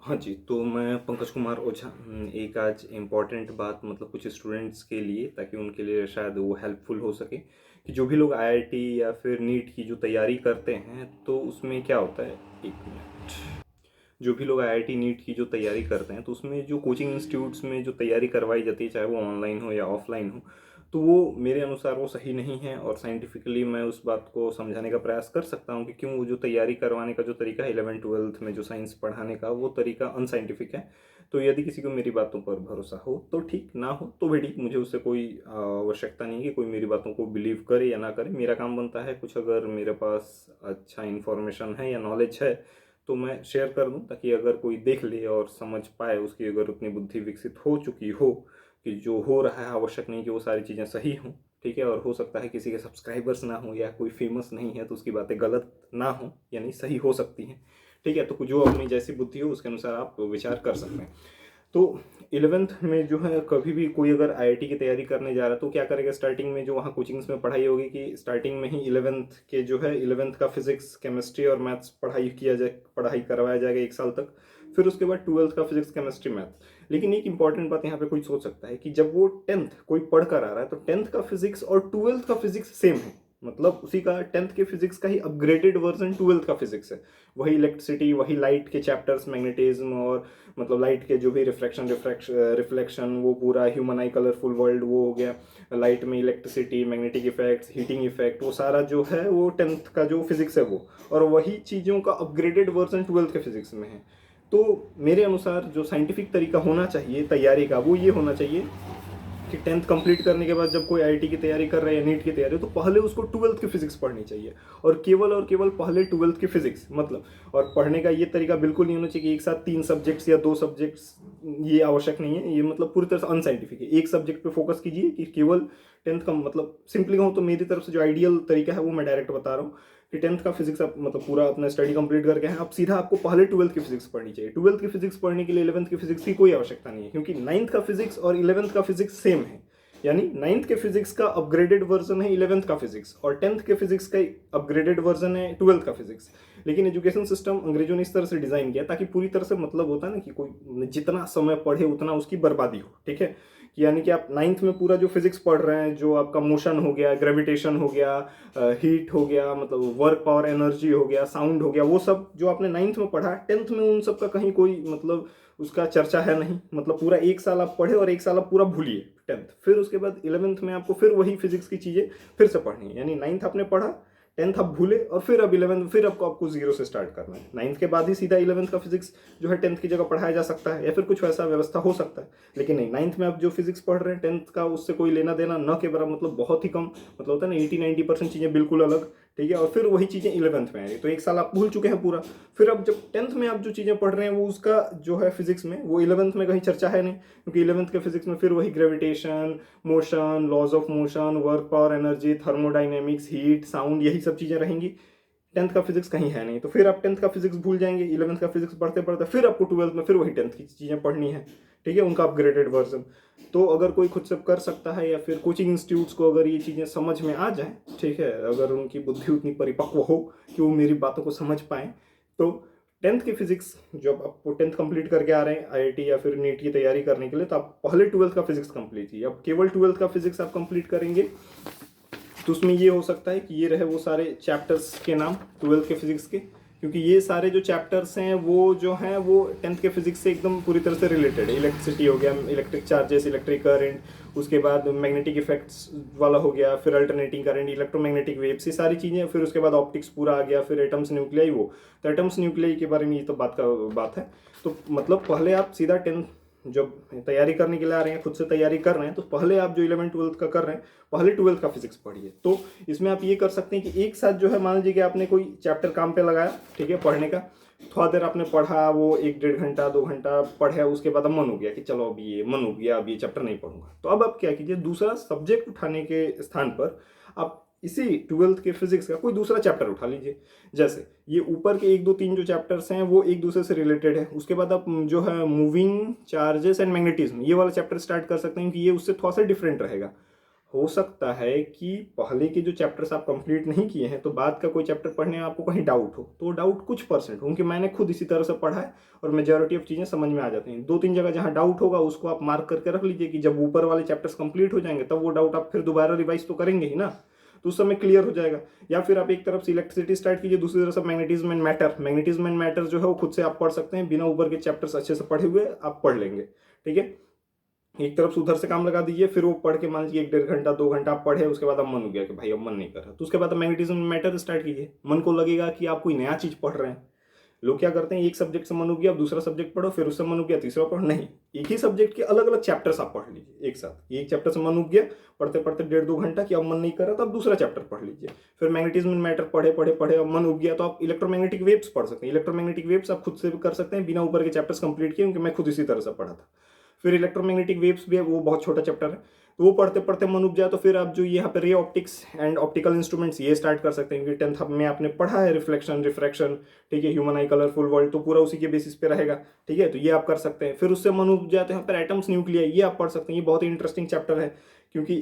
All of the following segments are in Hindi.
हाँ जी, तो मैं पंकज कुमार ओझा एक आज इम्पॉर्टेंट बात मतलब कुछ स्टूडेंट्स के लिए ताकि उनके लिए शायद वो हेल्पफुल हो सके कि जो भी लोग आईआईटी या फिर नीट की जो तैयारी करते हैं तो उसमें क्या होता है। एक मिनट। जो भी लोग आईआईटी नीट की जो तैयारी करते हैं तो उसमें जो कोचिंग इंस्टीट्यूट्स में जो तैयारी करवाई जाती है चाहे वो ऑनलाइन हो या ऑफलाइन हो, तो वो मेरे अनुसार वो सही नहीं है। और साइंटिफिकली मैं उस बात को समझाने का प्रयास कर सकता हूँ कि क्यों वो जो तैयारी करवाने का जो तरीका है 11th 12th में जो साइंस पढ़ाने का वो तरीका अनसाइंटिफिक है। तो यदि किसी को मेरी बातों पर भरोसा हो तो ठीक, ना हो तो भी ठीक, मुझे उससे कोई आवश्यकता नहीं है कि कोई मेरी बातों को बिलीव करे या ना करे। मेरा काम बनता है कुछ अगर मेरे पास अच्छा इन्फॉर्मेशन है या नॉलेज है तो मैं शेयर कर दूं ताकि अगर कोई देख ले और समझ पाए, उसकी अगर उतनी बुद्धि विकसित हो चुकी हो कि जो हो रहा है आवश्यक नहीं कि वो सारी चीज़ें सही हों। ठीक है, और हो सकता है किसी के सब्सक्राइबर्स ना हो या कोई फेमस नहीं है तो उसकी बातें गलत ना हो यानी सही हो सकती हैं। ठीक है, तो जो अपनी जैसी बुद्धि हो उसके अनुसार आप विचार कर सकते हैं। तो 11th में जो है कभी भी कोई अगर आईआईटी की तैयारी करने जा रहा है तो क्या करेगा, स्टार्टिंग में जो वहाँ कोचिंग्स में पढ़ाई होगी कि स्टार्टिंग में ही 11th के जो है 11th का फिजिक्स केमिस्ट्री और मैथ्स पढ़ाई करवाया जाएगा 1 साल तक। फिर उसके बाद 12th का फिजिक्स केमिस्ट्री मैथ। लेकिन एक इंपॉर्टेंट बात यहाँ पे कोई सोच सकता है कि जब वो 10th कोई पढ़ कर आ रहा है तो 10th का फिजिक्स और 12th का फिजिक्स सेम है, मतलब उसी का 10th के फिजिक्स का ही अपग्रेडेड वर्जन 12th का फिजिक्स है। वही इलेक्ट्रिसिटी, वही लाइट के चैप्टर्स, मैग्नेटिज्म और मतलब लाइट के जो भी रिफ्लेक्शन वो पूरा ह्यूमन आई कलरफुल वर्ल्ड वो हो गया। लाइट में electricity, magnetic effects, heating effect, वो सारा जो है वो 10th का जो फिजिक्स है वो, और वही चीज़ों का अपग्रेडेड वर्जन 12th के फिजिक्स में है। तो मेरे अनुसार जो साइंटिफिक तरीका होना चाहिए तैयारी का वो ये होना चाहिए कि 10th कंप्लीट करने के बाद जब कोई आईआईटी की तैयारी कर रहा है या नीट की तैयारी तो पहले उसको 12th की फिजिक्स पढ़नी चाहिए, और केवल पहले 12th की फिजिक्स मतलब। और पढ़ने का ये तरीका बिल्कुल नहीं होना चाहिए कि एक साथ 3 सब्जेक्ट्स या 2 सब्जेक्ट्स, ये आवश्यक नहीं है, ये मतलब पूरी तरह से अनसाइंटिफिक है। एक सब्जेक्ट पे फोकस कीजिए कि केवल 10th का मतलब सिंपली कहूँ तो मेरी तरफ से जो आइडियल तरीका है वो मैं डायरेक्ट बता रहा हूँ कि 10th का फिजिक्स आप मतलब पूरा अपना स्टडी कंप्लीट करके हैं, अब सीधा आपको पहले 12th की फिजिक्स पढ़नी चाहिए। 12th की फिजिक्स पढ़ने के लिए 11th की फिजिक्स की कोई आवश्यकता नहीं है, क्योंकि 9th का फिजिक्स और 11th का फिजिक्स सेम है। यानी 9th के फिजिक्स का अपग्रेडेड वर्जन है 11th का फिजिक्स, और 10th के फिजिक्स का अपग्रेडेड वर्जन है 12th का फिजिक्स। लेकिन एजुकेशन सिस्टम अंग्रेजों ने इस तरह से डिजाइन किया ताकि पूरी तरह से मतलब होता है ना कि कोई जितना समय पढ़े उतना उसकी बर्बादी हो। ठीक है, यानी कि आप 9th में पूरा जो फिजिक्स पढ़ रहे हैं, जो आपका मोशन हो गया, ग्रेविटेशन हो गया, हीट हो गया, मतलब वर्क पावर एनर्जी हो गया, साउंड हो गया, वो सब जो आपने 9th में पढ़ा 10th में उन सब का कहीं कोई मतलब उसका चर्चा है नहीं। मतलब पूरा 1 साल आप पढ़े और 1 साल आप पूरा भूलिए 10th, फिर उसके बाद 11th में आपको फिर वही फिजिक्स की चीज़ें फिर से पढ़नी है। यानी 9th आपने पढ़ा, 10th आप भूले, और फिर अब 11th फिर आपको जीरो से स्टार्ट करना है। 9th के बाद ही सीधा 11th का फिजिक्स जो है 10th की जगह पढ़ाया जा सकता है, या फिर कुछ वैसा व्यवस्था हो सकता है। लेकिन नहीं, 9th में आप जो फिजिक्स पढ़ रहे हैं 10th का उससे कोई लेना देना न के बराबर, मतलब बहुत ही कम, मतलब होता है ना 80-90% चीज़ें बिल्कुल अलग। ठीक है, और फिर वही चीज़ें 11th में आ रही, तो 1 साल आप भूल चुके हैं पूरा। फिर अब जब 10th में आप जो चीज़ें पढ़ रहे हैं वो उसका जो है फिजिक्स में वो 11th में कहीं चर्चा है नहीं, क्योंकि 11th के फिजिक्स में फिर वही gravitation, motion, laws of motion, work power energy, thermodynamics, heat, sound, यही सब चीज़ें रहेंगी। 10th का फिजिक्स कहीं है नहीं, तो फिर आप 10th का फिजिक्स भूल जाएंगे। 11th का फिजिक्स पढ़ते पढ़ते फिर आपको 12th में फिर वही 10th की चीज़ें पढ़नी है। ठीक है, उनका अपग्रेडेड वर्जन। तो अगर कोई खुद से कर सकता है या फिर कोचिंग इंस्टीट्यूट्स को अगर ये चीज़ें समझ में आ जाए, ठीक है, अगर उनकी बुद्धि उतनी परिपक्व हो कि वो मेरी बातों को समझ पाए, तो 10th की फिजिक्स जब आप 10th कंप्लीट करके आ रहे हैं आईआईटी या फिर नीट की तैयारी करने के लिए, तो आप पहले 12th का फिजिक्स कंप्लीट कीजिए। अब केवल 12th का फिजिक्स आप कंप्लीट करेंगे तो उसमें ये हो सकता है कि ये रहे वो सारे चैप्टर्स के नाम 12th के फिजिक्स के, क्योंकि ये सारे जो चैप्टर्स हैं वो जो हैं वो 10th के फिजिक्स से एकदम पूरी तरह से रिलेटेड है। इलेक्ट्रिसिटी हो गया, इलेक्ट्रिक चार्जेस, इलेक्ट्रिक करंट, उसके बाद मैग्नेटिक इफेक्ट्स वाला हो गया, फिर अल्टरनेटिंग करंट, इलेक्ट्रोमैग्नेटिक वेव्स, ये सारी चीज़ें, फिर उसके बाद ऑप्टिक्स पूरा आ गया, फिर एटम्स न्यूक्लियाई वो। तो एटम्स न्यूक्लियाई के बारे में ये तो बात है। तो मतलब पहले आप सीधा 10th जब तैयारी करने के लिए आ रहे हैं, खुद से तैयारी कर रहे हैं, तो पहले आप जो 11th 12th का कर रहे हैं पहले 12th का फिजिक्स पढ़िए। तो इसमें आप ये कर सकते हैं कि एक साथ जो है मान लीजिए कि आपने कोई चैप्टर काम पे लगाया, ठीक है, पढ़ने का, थोड़ा देर आपने पढ़ा, वो 1-1.5 घंटा 2 घंटा पढ़ा, उसके बाद अब मन हो गया कि चलो अब ये मन हो गया, अब ये चैप्टर नहीं पढ़ूंगा, तो अब आप क्या कीजिए, दूसरा सब्जेक्ट उठाने के स्थान पर आप इसी 12th के फिजिक्स का कोई दूसरा चैप्टर उठा लीजिए। जैसे ये ऊपर के 1 2 3 जो चैप्टर्स हैं वो एक दूसरे से रिलेटेड है, उसके बाद आप जो है मूविंग चार्जेस एंड मैग्नेटिज्म ये वाला चैप्टर स्टार्ट कर सकते हैं, क्योंकि ये उससे थोड़ा सा डिफरेंट रहेगा। हो सकता है कि पहले के जो चैप्टर्स आप कंप्लीट नहीं किए हैं तो बाद का कोई चैप्टर पढ़ने में आपको कहीं डाउट हो, तो डाउट कुछ परसेंट हो, क्योंकि मैंने खुद इसी तरह से पढ़ा है और मेजॉरिटी ऑफ चीज़ें समझ में आ जाती हैं। 2-3 जगह जहाँ डाउट होगा उसको आप मार्क करके रख लीजिए कि जब ऊपर वाले चैप्टर्स कंप्लीट हो जाएंगे तब वो डाउट आप फिर दोबारा रिवाइज तो करेंगे ही ना, तो उस समय क्लियर हो जाएगा। या फिर आप एक तरफ से इलेक्ट्रिसिटी स्टार्ट कीजिए, दूसरी तरफ से magnetism and matter. Magnetism and matter जो है वो खुद से आप पढ़ सकते हैं, बिना ऊपर के चैप्टर्स अच्छे से पढ़े हुए आप पढ़ लेंगे। ठीक है, एक तरफ से उधर से काम लगा दीजिए, फिर वो पढ़ के मान लीजिए 1-1.5 घंटा 2 घंटा आप पढ़े, उसके बाद अब मन हो गया कि भाई अब मन नहीं कर रहा, तो उसके बाद मैग्नेटिज्म मैटर स्टार्ट कीजिए। मन को लगेगा कि आप कोई नया चीज पढ़ रहे हैं। लोग क्या करते हैं, एक सब्जेक्ट से मन हो गया अब दूसरा सब्जेक्ट पढ़ो, फिर उससे मन हो गया तीसरा पढ़ो, नहीं, एक ही सब्जेक्ट के अलग अलग चैप्टर्स आप पढ़ लीजिए एक साथ। एक चैप्टर से मन हो गया, पढ़ते पढ़ते 1.5-2 घंटा कि अब मन नहीं कर रहा तो अब दूसरा चैप्टर पढ़ लीजिए। फिर मैग्नेटिज्म मैटर पढ़े पढ़े पढ़े अब मन हो गया तो आप इलेक्ट्रोमैग्नेटिक वेव्स पढ़ सकते हैं। इलेक्ट्रोमैग्नेटिक वेव्स आप खुद से भी कर सकते हैं बिना ऊपर के चैप्टर्स कंप्लीट किए, क्योंकि मैं खुद इसी तरह से पढ़ा था। फिर इलेक्ट्रोमैग्नेटिक वेव्स भी है, वो बहुत छोटा चैप्टर है, तो वो पढ़ते पढ़ते मन उब जाए तो फिर आप जो यहाँ पे ray optics and optical instruments ये स्टार्ट कर सकते हैं, क्योंकि 10th में आपने पढ़ा है रिफ्लेक्शन रिफ्रैक्शन, ठीक है, ह्यूमन आई कलरफुल वर्ल्ड, तो पूरा उसी के बेसिस पे रहेगा। ठीक है, तो ये आप कर सकते हैं। फिर उससे मन उब जाए तो यहाँ पर एटम्स न्यूक्लिया ये आप पढ़ सकते हैं, ये बहुत ही इंटरेस्टिंग चैप्टर है, क्योंकि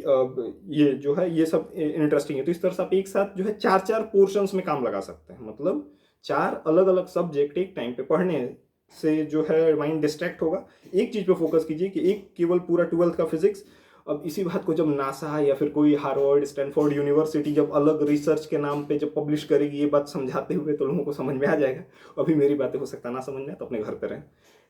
ये जो है ये सब इंटरेस्टिंग है। तो इस तरह से आप एक साथ जो है 4-4 पोर्शंस में काम लगा सकते हैं, मतलब 4 अलग अलग सब्जेक्ट एक टाइम पे पढ़ने से जो है माइंड डिस्ट्रैक्ट होगा। एक चीज पे फोकस कीजिए कि एक केवल पूरा 12th का फिजिक्स। अब इसी बात को जब नासा या फिर कोई हार्वर्ड स्टैनफोर्ड यूनिवर्सिटी जब अलग रिसर्च के नाम पे जब पब्लिश करेगी ये बात समझाते हुए, तो लोगों को समझ में आ जाएगा। अभी मेरी बातें हो सकता है ना समझ में, तो अपने घर पे रहें।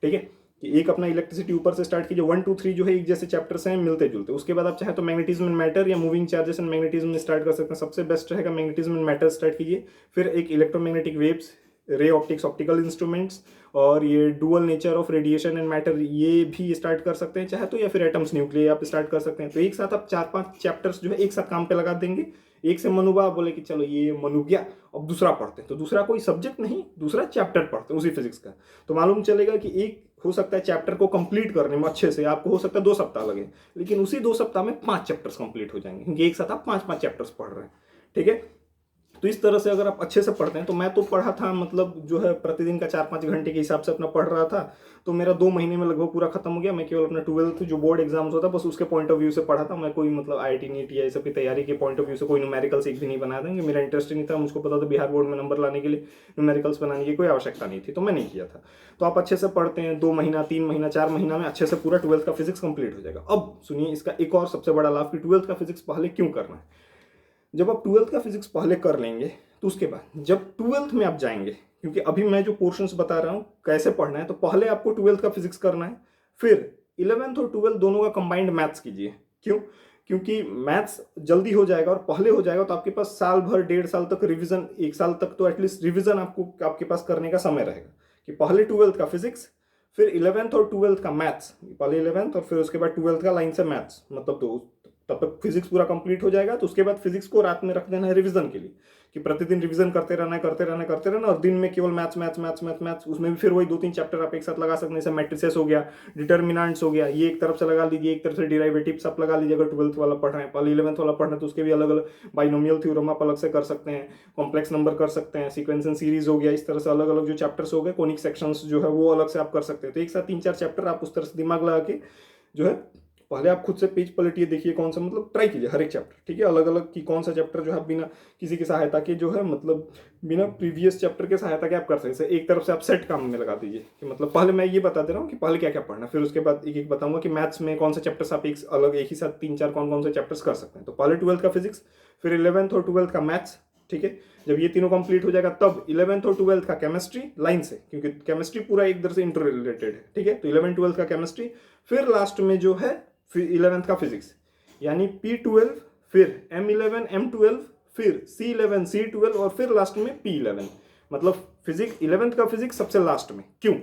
ठीक है, कि एक अपना इलेक्ट्रिसिटी ऊपर से स्टार्ट कीजिए, 1 2 3 जो है एक जैसे चैप्टर्स हैं मिलते जुलते। उसके बाद आप चाहे तो मैग्नेटिज्म एंड मैटर या मूविंग चार्जेस एंड मैग्नेटिज्म में स्टार्ट कर सकते हैं, सबसे बेस्ट रहेगा मैग्नेटिज्म एंड मैटर स्टार्ट कीजिए। फिर एक electromagnetic waves, ray optics optical instruments, और ये dual nature of radiation and matter ये भी स्टार्ट कर सकते हैं चाहे तो, या फिर एटम्स न्यूक्लियर आप स्टार्ट कर सकते हैं। तो एक साथ आप 4-5 चैप्टर्स जो है एक साथ काम पे लगा देंगे। एक से मन हुआ बोले कि चलो ये मन हो गया अब दूसरा पढ़ते हैं, तो दूसरा कोई सब्जेक्ट नहीं दूसरा चैप्टर पढ़ते हैं उसी फिजिक्स का। तो मालूम चलेगा कि एक हो सकता है चैप्टर को कंप्लीट करने में अच्छे से आपको हो सकता है 2 सप्ताह लगे, लेकिन उसी 2 सप्ताह में 5 चैप्टर्स कंप्लीट हो जाएंगे, क्योंकि एक साथ आप 5-5 चैप्टर्स पढ़ रहे हैं। ठीक है, तो इस तरह से अगर आप अच्छे से पढ़ते हैं, तो मैं तो पढ़ा था मतलब जो है प्रतिदिन का 4-5 घंटे के हिसाब से अपना पढ़ रहा था, तो मेरा 2 महीने में लगभग पूरा खत्म हो गया। मैं केवल अपना 12th जो बोर्ड एग्जाम्स होता बस उसके पॉइंट ऑफ व्यू से पढ़ा था। मैं कोई मतलब आईआईटी नीट या सब की तैयारी के पॉइंट ऑफ व्यू से कोई न्यूमेरिकल्स एक भी नहीं बनाया था, क्योंकि मेरा इंटरेस्ट नहीं था। मुझको पता था बिहार बोर्ड में नंबर लाने के लिए न्यूमेरिकल्स बनाने की कोई आवश्यकता नहीं थी, तो मैं नहीं किया था। तो आप अच्छे से पढ़ते हैं 2 महीना 3 महीना 4 महीना में अच्छे से पूरा 12th का फिजिक्स कंप्लीट हो जाएगा। अब सुनिए इसका एक और सबसे बड़ा लाभ कि 12th का फिजिक्स पहले क्यों करना है। जब आप 12th का फिजिक्स पहले कर लेंगे तो उसके बाद जब 12th में आप जाएंगे, क्योंकि अभी मैं जो पोर्शंस बता रहा हूं कैसे पढ़ना है, तो पहले आपको 12th का फिजिक्स करना है, फिर 11th और 12th दोनों का कंबाइंड मैथ्स कीजिए। क्यों? क्योंकि मैथ्स जल्दी हो जाएगा और पहले हो जाएगा, तो आपके पास साल भर 1.5 साल तक रिवीजन, 1 साल तक तो एटलीस्ट रिवीजन आपको आपके पास करने का समय रहेगा। कि पहले 12th का फिजिक्स, फिर 11th और 12th का मैथ्स, पहले 11th और फिर उसके बाद 12th का लाइन से मैथ्स, मतलब तो तब तक फिजिक्स पूरा कंप्लीट हो जाएगा। तो उसके बाद फिजिक्स को रात में रख देना है रिवीजन के लिए, कि प्रतिदिन रिवीजन करते रहना है करते रहना करते रहना, और दिन में केवल maths maths maths maths maths. उसमें भी फिर वही 2-3 चैप्टर आप एक साथ लगा सकते हैं, जैसे मैट्रिसेस हो गया, डिटर्मिनेंट्स हो गया, ये एक तरफ से लगा लीजिए, एक तरफ से डिराइवेटिव्स आप लगा लीजिए। अगर 12th वाला पढ़ रहे हैं, पहले 11th वाला पढ़ रहे हैं तो उसके भी अलग अलग बाइनोमियल थ्योरम आप अलग से कर सकते हैं, कॉम्प्लेक्स नंबर कर सकते हैं, सीक्वेंस एंड सीरीज हो गया। इस तरह से अलग अलग जो चैप्टर्स हो गए, कोनिक सेक्शंस जो है वो अलग से आप कर सकते हैं। तो एक साथ 3-4 चैप्टर आप उस तरह से दिमाग लगा के जो है पहले आप खुद से पेज पलटिए, देखिए कौन सा, मतलब ट्राई कीजिए हर एक चैप्टर, ठीक है, अलग अलग कि कौन सा चैप्टर जो है बिना किसी की सहायता के जो है, मतलब बिना प्रीवियस चैप्टर के सहायता के आप कर सकते हैं। एक तरफ से आप सेट काम में लगा दीजिए कि मतलब पहले मैं ये बता दे रहा हूँ कि पहले क्या क्या पढ़ना, फिर उसके बाद एक एक बताऊंगा कि मैथ्स में कौन सा चैप्टर्स आप एक अलग एक ही साथ 3-4 कौन कौन से चैप्टर्स कर सकते हैं। तो पहले 12th का फिजिक्स, फिर 11th और 12th का मैथ्स, ठीक है। जब ये तीनों कंप्लीट हो जाएगा तब 11th और 12th का केमिस्ट्री लाइन से, क्योंकि केमिस्ट्री पूरा एक तरह से इंटर रिलेटेड है, ठीक है। तो 11th 12th का केमिस्ट्री, फिर लास्ट में जो है फिर 11th का फिजिक्स, यानी P12, फिर M11 M12, फिर C11 C12 और फिर लास्ट में P11। मतलब फिजिक्स 11th का फिजिक्स सबसे लास्ट में। क्यों?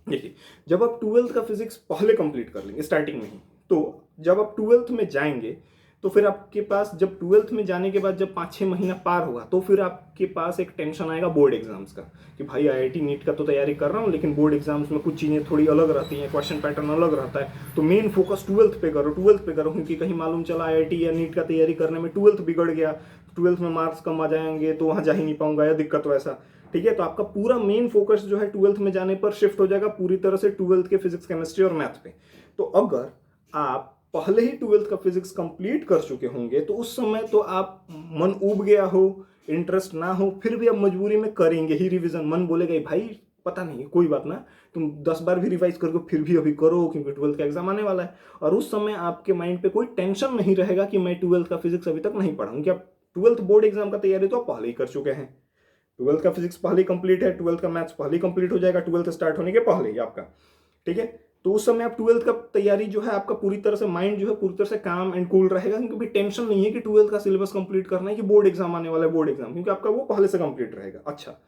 देखिए, जब आप 12th का फिजिक्स पहले कंप्लीट कर लेंगे स्टार्टिंग में ही, तो जब आप 12th में जाएंगे तो फिर आपके पास जब 12th में जाने के बाद जब 5-6 महीना पार होगा तो फिर आपके पास एक टेंशन आएगा बोर्ड एग्जाम्स का, कि भाई आईआईटी नीट का तो तैयारी कर रहा हूँ, लेकिन बोर्ड एग्जाम्स में कुछ चीज़ें थोड़ी अलग रहती हैं, क्वेश्चन पैटर्न अलग रहता है, तो मेन फोकस 12th पे करो, 12th पे करो, क्योंकि कहीं मालूम चला आईआईटी या नीट का तैयारी करने में 12th बिगड़ गया, 12th में मार्क्स कम आ जाएंगे तो वहाँ जा ही नहीं पाऊंगा या दिक्कत वैसा, ठीक है। तो आपका पूरा मेन फोकस जो है 12th में जाने पर शिफ्ट हो जाएगा पूरी तरह से 12th के फिजिक्स केमिस्ट्री और मैथ पे। तो अगर आप पहले ही ट्वेल्थ का फिजिक्स कंप्लीट कर चुके होंगे तो उस समय तो आप मन ऊब गया हो, इंटरेस्ट ना हो, फिर भी आप मजबूरी में करेंगे ही रिवीजन। मन बोलेगा भाई पता नहीं कोई बात ना, तुम 10 बार भी रिवाइज करके फिर भी अभी करो क्योंकि ट्वेल्थ का एग्जाम आने वाला है। और उस समय आपके माइंड पे कोई टेंशन नहीं रहेगा कि मैं ट्वेल्थ का फिजिक्स अभी तक नहीं पढ़ा हूँ। क्या ट्वेल्थ बोर्ड एग्जाम का तैयारी तो आप पहले ही कर चुके हैं। ट्वेल्थ का फिजिक्स पहले ही कंप्लीट है, ट्वेल्थ का मैथ्स पहले ही कंप्लीट हो जाएगा ट्वेल्थ स्टार्ट होने के पहले ही आपका, ठीक है। तो उस समय आप ट्वेल्थ का तैयारी जो है आपका पूरी तरह से माइंड जो है पूरी तरह से काम एंड कूल रहेगा, क्योंकि टेंशन नहीं है कि ट्वेल्थ का सिलेबस कंप्लीट करना है कि बोर्ड एग्जाम आने वाला है बोर्ड एग्जाम, क्योंकि आपका वो पहले से कंप्लीट रहेगा। अच्छा,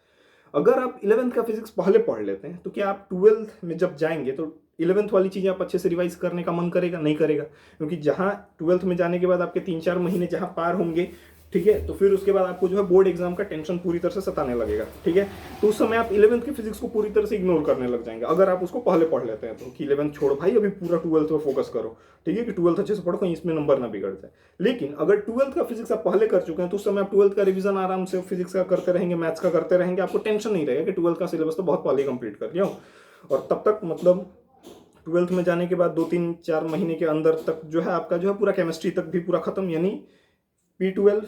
अगर आप 11th का फिजिक्स पहले पढ़ लेते हैं तो क्या आप 12th में जब जाएंगे तो 11th वाली चीज़ें आप अच्छे से रिवाइज करने का मन करेगा? नहीं करेगा, क्योंकि जहाँ 12th में जाने के बाद आपके 3-4 महीने जहाँ पार होंगे, ठीक है, तो फिर उसके बाद आपको जो है बोर्ड एग्जाम का टेंशन पूरी तरह से सताने लगेगा, ठीक है। तो उस समय आप 11th के फिजिक्स को पूरी तरह से इग्नोर करने लग जाएंगे अगर आप उसको पहले पढ़ लेते हैं तो, कि 11th छोड़ो भाई, अभी पूरा 12th में फोकस करो, ठीक है, कि 12th अच्छे से पढ़ो कहीं इसमें नंबर ना बिगड़ जाए। लेकिन अगर 12th का फिजिक्स आप पहले कर चुके हैं तो उस समय आप 12th का रिवीजन आराम से फिजिक्स का करते रहेंगे, मैथ्स का करते रहेंगे, आपको टेंशन नहीं रहेगा कि 12th का सिलेबस तो बहुत पहले कंप्लीट कर लिया हूँ। और तब तक मतलब 12th में जाने के बाद 2-3-4 महीने के अंदर तक जो है आपका जो है पूरा केमिस्ट्री तक भी पूरा खत्म, यानी P12,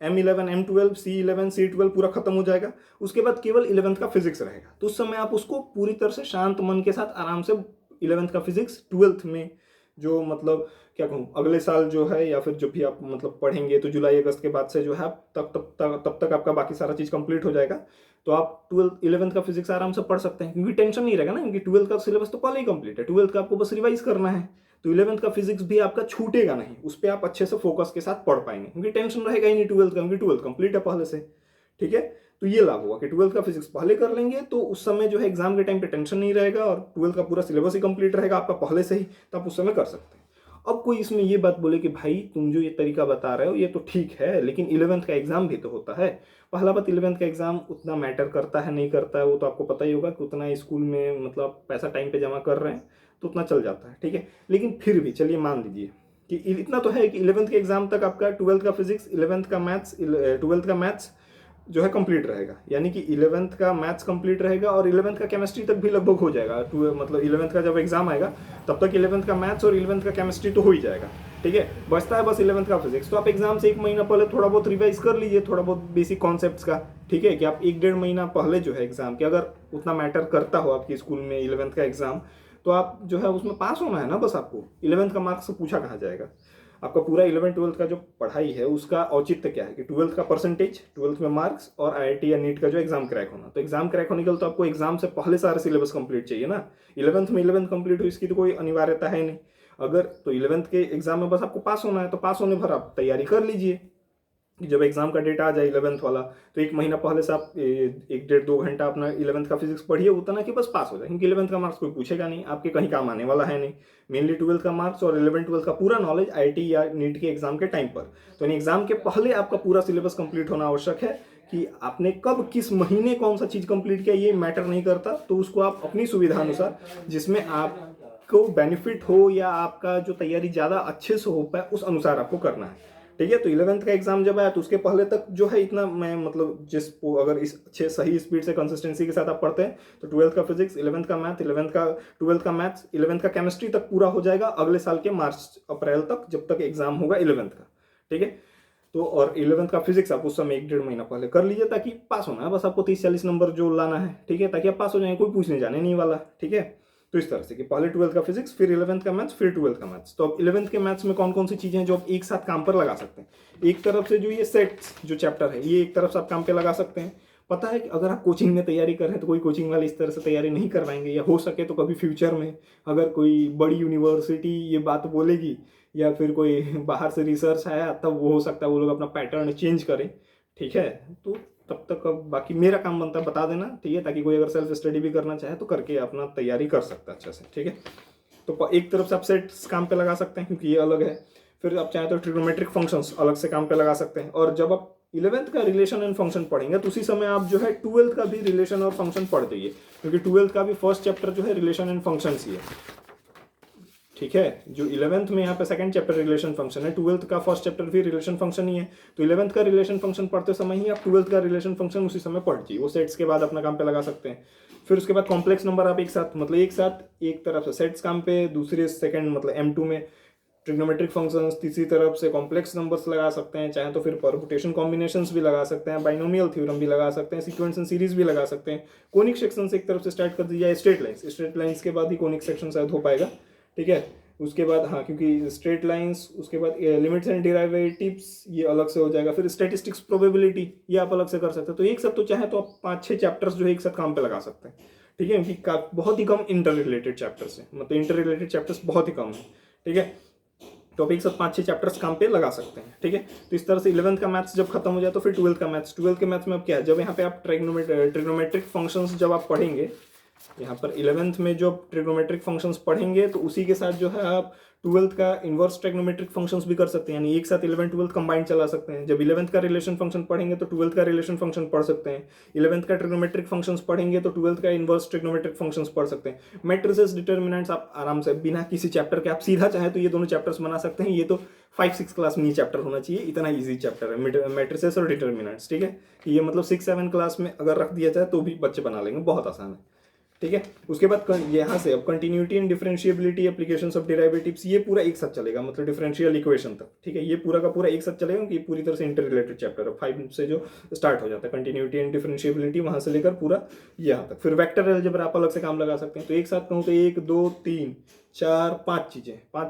M11, M12, C11, C12 पूरा खत्म हो जाएगा। उसके बाद केवल 11th का फिजिक्स रहेगा। तो उस समय आप उसको पूरी तरह से शांत मन के साथ आराम से 11th का फिजिक्स 12th में जो मतलब क्या कहूँ अगले साल जो है या फिर जब भी आप मतलब पढ़ेंगे तो जुलाई अगस्त के बाद से जो है तब तक आपका बाकी सारा चीज़ कंप्लीट हो जाएगा। तो आप 11th का फिजिक्स आराम से पढ़ सकते हैं, क्योंकि टेंशन नहीं रहेगा ना, क्योंकि 12th का सिलेबस तो पहले ही कंप्लीट है, 12th का आपको बस रिवाइज करना है। तो 11th का फिजिक्स भी आपका छूटेगा नहीं, उस पर आप अच्छे से फोकस के साथ पढ़ पाएंगे, क्योंकि टेंशन रहेगा ही नहीं 12th का, क्योंकि 12th कंप्लीट है पहले से, ठीक है। तो ये लाभ हुआ कि 12th का फिजिक्स पहले कर लेंगे तो उस समय जो है एग्जाम के टाइम पे टेंशन नहीं रहेगा और 12th का पूरा सिलेबस ही कंप्लीट रहेगा आपका पहले से ही, तो आप उस समय कर सकते हैं। अब कोई इसमें ये बात बोले कि भाई तुम जो ये तरीका बता रहे हो ये तो ठीक है, लेकिन 11th का एग्जाम भी तो होता है। पहला बात, 11th का एग्जाम उतना मैटर करता है नहीं करता है वो तो आपको पता ही होगा कि उतना स्कूल में मतलब पैसा टाइम पे जमा कर रहे हैं तो उतना चल जाता है, ठीक है। लेकिन फिर भी चलिए मान लीजिए कि इतना तो है कि 11th के एग्जाम तक आपका 12th का फिजिक्स, 11th का मैथ्स, 12th का मैथ्स जो है कंप्लीट रहेगा, यानी कि 11th का मैथ्स कंप्लीट रहेगा और 11th का केमिस्ट्री तक भी लगभग हो जाएगा। मतलब 11th का जब एग्जाम आएगा तब तक 11th का मैथ्स और 11th का केमिस्ट्री तो हो ही जाएगा, ठीक है। बचता है बस 11th का फिजिक्स। तो आप एग्जाम से 1 महीना पहले थोड़ा बहुत रिवाइज कर लीजिए, थोड़ा बहुत बेसिक कॉन्सेप्ट्स का, ठीक है, कि आप 1-1.5 महीना पहले जो है एग्जाम के, अगर उतना मैटर करता हो आपके स्कूल में 11th का एग्जाम, तो आप जो है उसमें पास होना है ना बस आपको। 11th का मार्क्स से पूछा कहाँ जाएगा? आपका पूरा 11-12 का जो पढ़ाई है उसका औचित्य क्या है कि 12th का परसेंटेज, 12th में मार्क्स और IIT या नीट का जो एग्जाम क्रैक होना। तो एग्जाम क्रैक होने के लिए तो आपको एग्जाम से पहले सारा सिलेबस कंप्लीट चाहिए ना। 11th में 11th कंप्लीट हो इसकी तो कोई अनिवार्यता है नहीं। अगर तो 11th के एग्जाम में बस आपको पास होना है तो पास होने भर आप तैयारी कर लीजिए। जब एग्जाम का डेट आ जाए 11th वाला तो 1 महीना पहले से आप 1-1.5-2 घंटा अपना 11th का फिजिक्स पढ़िए, उतना कि बस पास हो जाए, क्योंकि 11th का मार्क्स कोई पूछेगा नहीं, आपके कहीं काम आने वाला है नहीं। मेनली 12th का मार्क्स और 11-12 का पूरा नॉलेज IIT या नीट के एग्जाम के टाइम पर। तो एग्जाम के पहले आपका पूरा सिलेबस कंप्लीट होना आवश्यक है। कि आपने कब किस महीने कौन सा चीज़ कंप्लीट किया ये मैटर नहीं करता, तो उसको आप अपनी सुविधा अनुसार जिसमें आपको बेनिफिट हो या आपका जो तैयारी ज़्यादा अच्छे से हो पाए उस अनुसार आपको करना है, ठीक है। तो 11th का एग्जाम जब आया तो उसके पहले तक जो है इतना मैं मतलब अगर इस अच्छे सही स्पीड से कंसिस्टेंसी के साथ आप पढ़ते हैं तो 12th का फिजिक्स, 11th का मैथ, 12th का मैथ्स, 11th का केमिस्ट्री तक पूरा हो जाएगा अगले साल के मार्च-अप्रैल तक, जब तक एग्जाम होगा 11th का, ठीक है। तो और 11th का फिजिक्स आप उस समय 1-1.5 महीना पहले कर लीजिए, ताकि पास होना है बस आपको 30-40 नंबर जो लाना है, ठीक है, ताकि आप पास हो जाएंगे, कोई पूछने जाने नहीं वाला, ठीक है। तो इस तरह से कि पहले 12th का फिजिक्स, फिर 11th का मैथ्स, फिर 12th का मैथ्स। तो अब 11th के मैथ्स में कौन कौन सी चीजें हैं जो आप एक साथ काम पर लगा सकते हैं। एक तरफ से जो ये सेट्स जो चैप्टर है ये एक तरफ से आप काम पे लगा सकते हैं। पता है कि अगर आप कोचिंग में तैयारी कर रहे हैं तो कोई कोचिंग वाले इस तरह से तैयारी नहीं करवाएंगे, या हो सके तो कभी फ्यूचर में अगर कोई बड़ी यूनिवर्सिटी ये बात बोलेगी या फिर कोई बाहर से रिसर्च आया तब वो हो सकता है वो लोग अपना पैटर्न चेंज करें, ठीक है। तो तब तक अब बाकी मेरा काम बनता है बता देना, ठीक है, ताकि कोई अगर सेल्फ स्टडी भी करना चाहे तो करके अपना तैयारी कर सकता है अच्छे से, ठीक है। तो एक तरफ से आप सेट्स काम पे लगा सकते हैं क्योंकि ये अलग है, फिर आप चाहें तो ट्रिग्नोमेट्रिक फंक्शंस अलग से काम पे लगा सकते हैं। और जब आप 11th का रिलेशन एंड फंक्शन पढ़ेंगे तो उसी समय आप जो है 12th का भी रिलेशन और फंक्शन पढ़ जाइए, क्योंकि 12th का भी फर्स्ट चैप्टर जो है रिलेशन एंड फंक्शन ही है, ठीक है। जो 11th में यहाँ पे सेकंड चैप्टर रिलेशन फंक्शन है, 12th का फर्स्ट चैप्टर भी रिलेशन फंक्शन ही है। तो 11th का रिलेशन फंक्शन पढ़ते समय ही आप 12th का रिलेशन फंक्शन उसी समय पढ़ जाइए, वो सेट्स के बाद अपना काम पे लगा सकते हैं। फिर उसके बाद कॉम्प्लेक्स नंबर आप एक साथ एक तरफ से सेट्स काम पे, दूसरे सेकंड मतलब M2 में ट्रिग्नोमेट्रिक फंक्शंस, तीसरी तरफ से कॉम्प्लेक्स नंबर्स लगा सकते हैं, चाहे तो फिर परमुटेशन कॉम्बिनेशंस भी लगा सकते हैं, बाइनोमियल थ्योरम भी लगा सकते हैं, सीक्वेंस एंड सीरीज भी लगा सकते हैं। कोनिक सेक्शन एक तरफ से स्टार्ट कर दिया, स्ट्रेट लाइंस के बाद ही कोनिक सेक्शन शायद हो पाएगा, ठीक है। उसके बाद हाँ, क्योंकि स्ट्रेट लाइंस, उसके बाद लिमिट्स एंड डेरिवेटिव्स ये अलग से हो जाएगा, फिर स्टैटिस्टिक्स, प्रोबेबिलिटी ये आप अलग से कर सकते हैं। तो एक साथ तो चाहे तो आप 5-6 चैप्टर्स जो है एक साथ काम पे लगा सकते हैं, ठीक है, क्योंकि बहुत ही कम इंटर रिलेटेड चैप्टर्स हैं, मतलब इंटर रिलेटेड चैप्टर्स बहुत ही कम है, ठीक है। तो आप एक साथ 5-6 चैप्टर्स काम पे लगा सकते हैं, ठीक है। तो इस तरह से 11th का मैथ्स जब खत्म हो जाए तो फिर 12th का मैथ्स। 12th के मैथ्स में अब क्या है, जब यहाँ पे आप ट्रिग्नोमेट्रिक फंक्शंस जब आप पढ़ेंगे, यहाँ पर 11th में जो ट्रिग्नोमेट्रिक फंक्शंस पढ़ेंगे तो उसी के साथ जो है आप 12th का इनवर्स ट्रिग्नोमेट्रिक फंक्शंस भी कर सकते हैं, यानी एक साथ 11th 12th कंबाइन चला सकते हैं। जब 11th का रिलेशन फंक्शन पढ़ेंगे तो 12th का रिलेशन फंक्शन पढ़ सकते हैं, 11th का ट्रिग्नोमेट्रिक फंक्शंस पढ़ेंगे तो 12th का इनवर्स ट्रिग्नोमेट्रिक फंक्शंस पढ़ सकते हैं। मैट्रिसेस, डिटर्मिनेंट्स आप आराम से बिना किसी चैप्टर के आप सीधा चाहे तो ये दोनों चैप्टर्स बना सकते हैं। ये तो 5-6 क्लास में ये चैप्टर होना चाहिए, इतना ईजी चैप्टर है मैट्रिसेस और डिटर्मिनेंट्स, ठीक है। ये मतलब 6-7 क्लास में अगर रख दिया जाए तो भी बच्चे बना लेंगे, बहुत आसान है, ठीक है। उसके बाद यहाँ से अब continuity and differentiability, applications of derivatives, ये पूरा एक साथ चलेगा, मतलब डिफरेंशियल इक्वेशन तक, ठीक है। ये पूरा का पूरा एक साथ चलेगा क्योंकि पूरी तरह से इंटर रिलेटेड चैप्टर है। 5 से जो स्टार्ट हो जाता है कंटिन्यूटी एंड डिफरेंशिएबिलिटी, वहां से लेकर पूरा यहाँ तक। फिर वेक्टर अलजेब्रा आप अलग से काम लगा सकते हैं। तो एक साथ कहूँ तो 1 2 3 4 5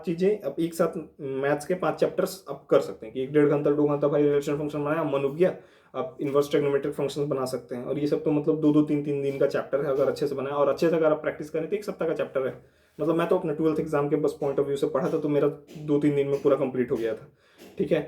चीजें अब एक साथ मैथ्स के 5 चैप्टर्स आप कर सकते हैं कि 1-1.5 घंटा 2 घंटा भाई रिलेशन फंक्शन बनाया, मन उग गया, आप इनवर्स ट्रिग्नोमेट्रिक फंक्शंस बना सकते हैं। और ये सब तो मतलब 2-2 3-3 दिन का चैप्टर है, अगर अच्छे से बनाया और अच्छे से अगर आप प्रैक्टिस करें तो 1 सप्ताह का चैप्टर है। मतलब मैं तो अपने 12th एग्जाम के बस पॉइंट ऑफ व्यू से पढ़ा था तो मेरा 2-3 दिन में पूरा कंप्लीट हो गया था, ठीक है।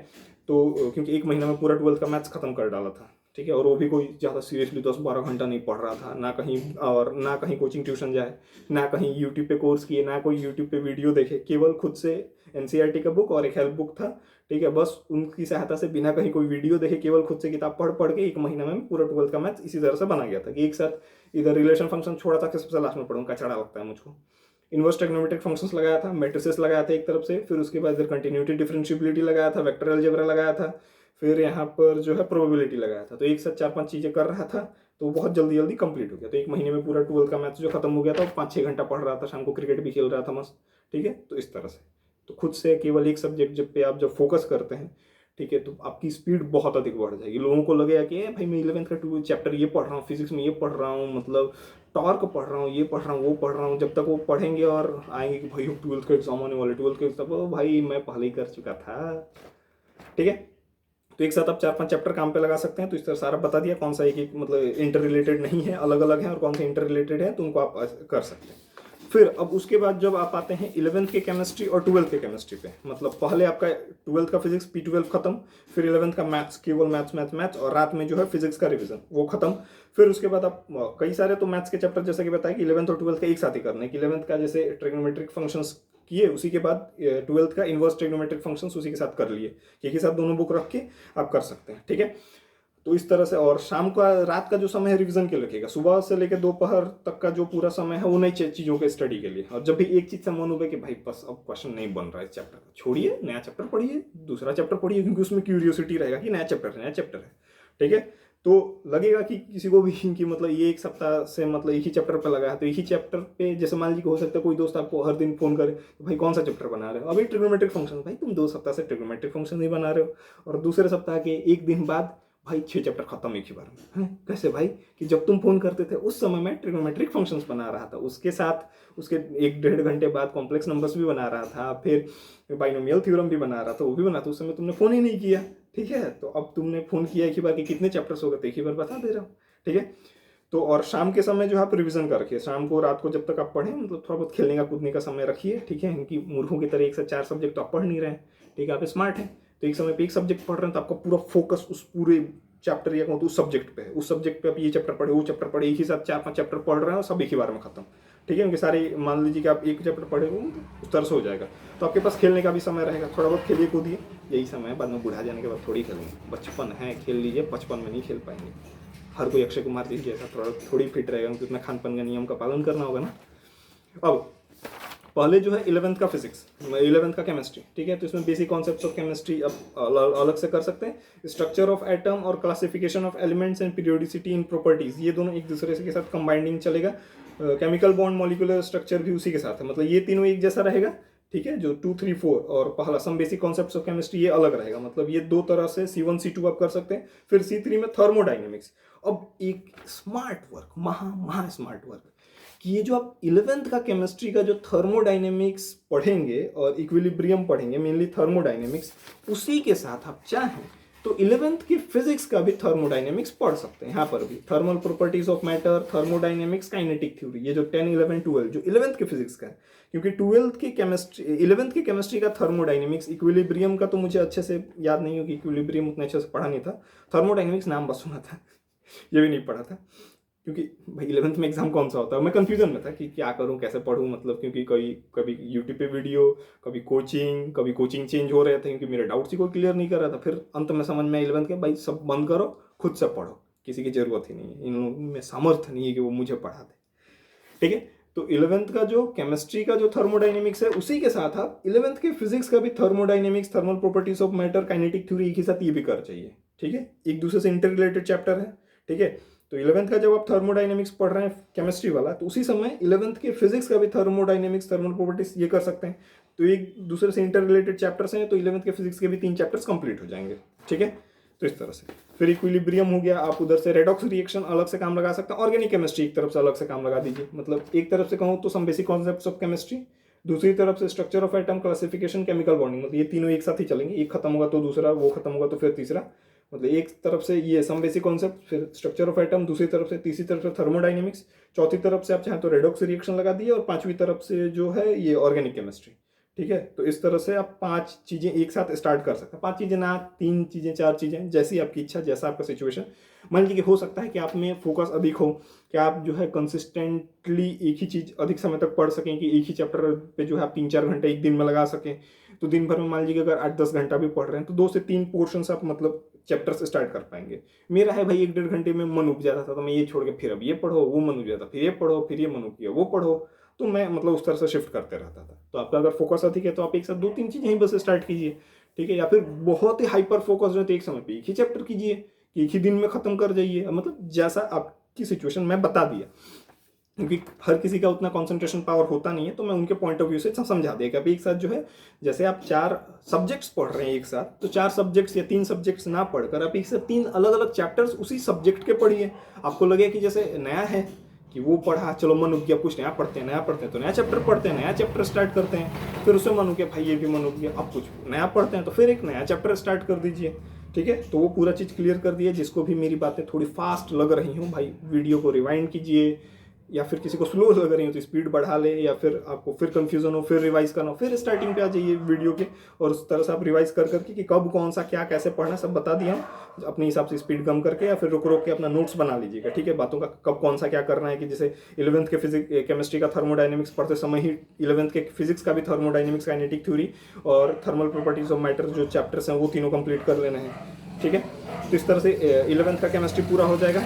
तो क्योंकि 1 महीना में पूरा 12th का मैथ्स खत्म कर डाला था, ठीक है। और वो भी कोई ज़्यादा सीरियसली 10-12 घंटा नहीं पढ़ रहा था, ना कहीं कोचिंग ट्यूशन जाए, ना कहीं यूट्यूब पे कोर्स किए, ना कोई यूट्यूब पे वीडियो देखे, केवल खुद से एनसीईआरटी का बुक और एक हेल्प बुक था, ठीक है। बस उनकी सहायता से बिना कहीं कोई वीडियो देखे, केवल खुद से किताब पढ़ पढ़ के 1 महीना में पूरा 12th का मैथ्स इसी तरह से बना गया था कि एक साथ इधर रिलेशन फंक्शन छोड़ा था कि सबसे लास्ट में पढ़ूंगा, कचड़ा लगता है मुझको। इनवर्स ट्रिग्नोमेट्रिक फंक्शंस लगाया था, मैट्रिसेस लगाया था एक तरफ से, फिर उसके बाद इधर कंटिन्यूटी डिफरेंशिएबिलिटी लगाया था, वेक्टर अलजेब्रा लगाया था, फिर यहाँ पर जो है प्रोबेबिलिटी लगाया था। तो एक साथ 4-5 चीजें कर रहा था तो बहुत जल्दी जल्दी कंप्लीट हो गया। तो 1 महीने में पूरा 12th का मैथ्स जो खत्म हो गया था, 5-6 घंटा पढ़ रहा था, शाम को क्रिकेट भी खेल रहा था मस्त, ठीक है। तो इस तरह से तो खुद से केवल एक सब्जेक्ट जब पे आप जब फोकस करते हैं, ठीक है, तो आपकी स्पीड बहुत अधिक बढ़ जाएगी। लोगों को लगेगा कि भाई मैं 11th का 2 चैप्टर ये पढ़ रहा हूँ, फिजिक्स में ये पढ़ रहा हूँ, मतलब टॉर्क पढ़ रहा हूँ, ये पढ़ रहा हूँ, वो पढ़ रहा हूँ। जब तक वो पढ़ेंगे और आएंगे कि भाई 12th का एग्जाम आने वाले, 12th का एग्जाम, भाई मैं पहले ही कर चुका था, ठीक है। तो एक साथ आप 4-5 चैप्टर काम पे लगा सकते हैं। तो इस तरह सारा बता दिया कौन सा एक मतलब इंटर रिलेटेड नहीं है, अलग अलग है, और कौन सा इंटर रिलेटेड है तो उनको आप कर सकते हैं। फिर अब उसके बाद जब आप आते हैं 11th के केमिस्ट्री और 12th के केमिस्ट्री पे, मतलब पहले आपका 12th का फिजिक्स P12 खत्म, फिर 11th का मैथ्स, केवल मैथ्स, और रात में जो है फिजिक्स का रिवीजन वो खत्म। फिर उसके बाद आप कई सारे तो मैथ्स के चैप्टर जैसे कि बताया कि 11th और 12th का एक साथ ही करने कि 11th का जैसे ट्रिग्नोमेट्रिक फंक्शंस किए, उसी के बाद 12th का इनवर्स ट्रिग्नोमेट्रिक फंक्शंस उसी के साथ कर लिए, एक ही साथ दोनों बुक रख के आप कर सकते हैं, ठीक है। तो इस तरह से, और शाम का रात का जो समय है रिवीजन के रखिएगा, सुबह से लेकर दोपहर तक का जो पूरा समय है वो नई चीजों के स्टडी के लिए। और जब भी एक चीज से मन हो कि भाई बस अब क्वेश्चन नहीं बन रहा है इस चैप्टर का, छोड़िए, नया चैप्टर पढ़िए, दूसरा चैप्टर पढ़िए, क्योंकि उसमें क्यूरियोसिटी रहेगा कि नया चैप्टर है, ठीक है। तो लगेगा कि किसी को भी कि मतलब ये 1 सप्ताह से मतलब एक ही चैप्टर पे लगा है, तो एक ही चैप्टर पे जैसे मान लीजिए हो सकता है कोई दोस्त आपको हर दिन फोन करे, भाई कौन सा चैप्टर बना रहे हो, अभी ट्रिग्नोमेट्रिक फंक्शन, भाई तुम 2 सप्ताह से ट्रिग्नोमेट्रिक फंक्शन नहीं बना रहे हो, और दूसरे सप्ताह के 1 दिन बाद भाई 6 चैप्टर खत्म एक ही बार में है। कैसे भाई, कि जब तुम फोन करते थे उस समय मैं ट्रिग्नोमेट्रिक फंक्शंस बना रहा था, उसके साथ उसके 1-1.5 घंटे बाद कॉम्प्लेक्स नंबर्स भी बना रहा था, फिर बाइनोमियल थ्योरम भी बना रहा था, वो भी बना था। उस समय तुमने फोन ही नहीं किया, ठीक है। तो अब तुमने फोन किया एक ही बार कि कितने चैप्टर्स हो गए, एक ही बार बता दे रहा हूँ, ठीक है। तो और शाम के समय जो है आप रिवीजन कर रखिए, शाम को रात को जब तक आप पढ़ें, मतलब थोड़ा बहुत खेलने का कूदने का समय रखिए, ठीक है। इनकी मूर्खों की तरह 1 से 4 सब्जेक्ट तो आप पढ़ नहीं रहे हैं, ठीक है, आप स्मार्ट हैं। तो एक समय पे एक सब्जेक्ट पढ़ रहे हैं तो आपका पूरा फोकस उस पूरे चैप्टर या कहूँ तो उस सब्जेक्ट पे है, उस सब्जेक्ट पे आप ये चैप्टर पढ़े, वो चैप्टर पढ़े, एक ही साथ 4-5 चैप्टर पढ़ रहे हैं और सब एक ही बार में खत्म, ठीक है। उनके सारे मान लीजिए कि आप एक चैप्टर पढ़े हो उस तरह से हो जाएगा। तो आपके पास खेलने का भी समय रहेगा, थोड़ा बहुत खेलिए कूदिए, यही समय है, बाद में बुढ़ा जाने के बाद थोड़ी खेलेंगे, बचपन है खेल लीजिए, बचपन में नहीं खेल पाएंगे। हर कोई अक्षय कुमार जी जैसा थोड़ी फिट रहेगा, क्योंकि उतना खान पान का नियम का पालन करना होगा ना। अब पहले जो है 11th का फिजिक्स, 11th का केमिस्ट्री, ठीक है। तो इसमें बेसिक कॉन्सेप्ट्स ऑफ केमिस्ट्री अब अलग से कर सकते हैं। स्ट्रक्चर ऑफ एटम और classification of elements and periodicity in properties, ये दोनों एक दूसरे के साथ कंबाइंडिंग चलेगा। केमिकल बॉन्ड, मॉलिक्यूलर स्ट्रक्चर भी उसी के साथ है, मतलब ये तीनों एक जैसा रहेगा, ठीक है, जो 2, 3, 4 और पहला some basic concepts of chemistry ये अलग रहेगा। मतलब ये दो तरह से C1 C2 आप कर सकते हैं। फिर C3 में थर्मोडाइनेमिक्स। अब एक स्मार्ट वर्क, महा स्मार्ट वर्क, कि ये जो आप 11th का केमिस्ट्री का जो थर्मोडाइनेमिक्स पढ़ेंगे और इक्विलिब्रियम पढ़ेंगे, मेनली थर्मोडाइनेमिक्स, उसी के साथ आप चाहें तो 11th की फिजिक्स का भी थर्मोडाइनेमिक्स पढ़ सकते हैं। यहाँ पर भी thermal properties of matter, thermodynamics, kinetic theory, ये जो 10, 11, 12 जो 11th की फिजिक्स का है। क्योंकि 12th की केमिस्ट्री, 11th की केमिस्ट्री का थर्मोडाइनेमिक्स, इक्विलिब्रियम का तो मुझे अच्छे से याद नहीं हो कि इक्विलिब्रियम उतने अच्छे से पढ़ा नहीं था। थर्मोडाइनेमिक्स नाम बस सुना था ये भी नहीं पढ़ा था, क्योंकि भाई 11th में एग्जाम कौन सा होता है, मैं कंफ्यूजन में था कि क्या करूं, कैसे पढूं। मतलब क्योंकि कभी यूट्यूब पे वीडियो, कभी कोचिंग चेंज हो रहे थे, क्योंकि मेरे डाउट्स ही कोई क्लियर नहीं कर रहा था। फिर अंत में समझ में 11th के भाई सब बंद करो, खुद से पढ़ो, किसी की जरूरत ही नहीं है, इन लोगों में सामर्थ्य नहीं है कि वो मुझे पढ़ा दे। ठीक है, तो 11th का जो केमिस्ट्री का जो थर्मोडाइनेमिक्स है, उसी के साथ आप 11th के फिजिक्स का भी thermodynamics, thermal properties of matter, kinetic theory, एक ही साथ ये भी कर चाहिए। ठीक है, एक दूसरे से इंटर रिलेटेड चैप्टर है। ठीक है, तो 11th का जब आप थर्मोडाइनेमिक्स पढ़ रहे हैं केमिस्ट्री वाला, तो उसी समय 11th के फिजिक्स का भी थर्मोडाइनेमिक्स, थर्मल प्रॉपर्टीज ये कर सकते हैं। तो एक दूसरे से इंटर रिलेटेड चैप्टर्स हैं, तो 11th के फिजिक्स के भी 3 चैप्टर्स कंप्लीट हो जाएंगे। ठीक है, तो इस तरह से फिर इक्विलिब्रियम हो गया। आप उधर से रेडॉक्स रिएक्शन अलग से काम लगा सकते हैं, ऑर्गेनिक केमिस्ट्री एक तरफ से अलग से काम लगा दीजिए। मतलब एक तरफ से कहूँ तो some basic concepts of chemistry, दूसरी तरफ से structure of atom, classification, chemical bonding, मतलब ये तीनों एक साथ ही चलेंगे। एक खत्म होगा तो दूसरा, वो खत्म होगा तो फिर तीसरा। मतलब एक तरफ से ये सम बेसिक कॉन्सेप्ट, फिर स्ट्रक्चर ऑफ एटम, दूसरी तरफ से, तीसरी तरफ से थर्मोडाइनेमिक्स, चौथी तरफ से आप चाहें तो रेडॉक्स रिएक्शन लगा दिए, और पांचवी तरफ से जो है ये ऑर्गेनिक केमिस्ट्री। ठीक है, तो इस तरह से आप 5 चीजें एक साथ स्टार्ट कर सकते हैं। 5 चीजें ना, 3 चीजें, 4 चीजें, जैसी आपकी इच्छा, जैसा आपका सिचुएशन। मान लीजिए कि हो सकता है कि आप में फोकस अधिक हो, कि आप जो है कंसिस्टेंटली एक ही चीज अधिक समय तक पढ़ सकें, कि एक ही चैप्टर पे जो है आप 3-4 घंटे एक दिन में लगा सकें। तो दिन भर में मान लीजिए अगर 8-10 घंटा भी पढ़ रहे हैं, तो 2 से 3 पोर्शन आप मतलब चैप्टर्स स्टार्ट कर पाएंगे। मेरा है भाई 1-1.5 घंटे में मन उब जाता था, तो मैं ये छोड़ के फिर अब ये पढ़ो, वो मन उब जाता, फिर ये पढ़ो, फिर ये मन उब गया, वो पढ़ो। तो मैं मतलब उस तरह से शिफ्ट करते रहता था। तो आपका अगर फोकस अधिक है तो आप एक साथ 2-3 चीजें ही बस स्टार्ट कीजिए। ठीक है, या फिर बहुत ही हाइपर फोकस है तो एक समय पे एक ही चैप्टर कीजिए, कि एक ही दिन में खत्म कर जाइए। मतलब जैसा आपकी सिचुएशन मैं बता दिया, क्योंकि हर किसी का उतना कंसंट्रेशन पावर होता नहीं है, तो मैं उनके पॉइंट ऑफ व्यू से समझा दिया कि आप एक साथ जो है, जैसे आप 4 सब्जेक्ट्स पढ़ रहे हैं एक साथ, तो 4 सब्जेक्ट्स या 3 सब्जेक्ट्स ना पढ़कर आप एक साथ 3 अलग अलग चैप्टर्स उसी सब्जेक्ट के पढ़िए। आपको लगे कि जैसे नया है, कि वो पढ़ा, चलो मन उठ गया, कुछ नया पढ़ते हैं, तो नया चैप्टर पढ़ते हैं, नया चैप्टर स्टार्ट करते हैं। फिर उससे मन हो गया भाई ये भी मन उठ गया, अब कुछ नया पढ़ते हैं, तो फिर एक नया चैप्टर स्टार्ट कर दीजिए। ठीक है, तो वो पूरा चीज़ क्लियर कर दिए। जिसको भी मेरी बातें थोड़ी फास्ट लग रही हूँ भाई, वीडियो को रिवाइंड कीजिए, या फिर किसी को स्लो लग रही हो तो स्पीड बढ़ा ले, या फिर आपको फिर कंफ्यूजन हो, फिर रिवाइज करना हो, फिर स्टार्टिंग पे आ जाइए वीडियो के, और उस तरह से आप रिवाइज कर करके कि कब कौन सा क्या कैसे पढ़ना सब बता दिया हूँ। अपने हिसाब से स्पीड कम करके या फिर रुक रुक के अपना नोट्स बना लीजिएगा। ठीक है, बातों का कब कौन सा क्या करना है, कि जैसे 11th के केमिस्ट्री का थर्मोडाइनेमिक्स पढ़ते समय ही 11th के फिजिक्स का भी थर्मोडाइनेमिक्स, काइनेटिक थ्योरी और थर्मल प्रॉपर्टीज ऑफ मैटर जो चैप्टर्स हैं वो तीनों कंप्लीट कर लेने हैं। ठीक है, तो इस तरह से 11th का केमिस्ट्री पूरा हो जाएगा।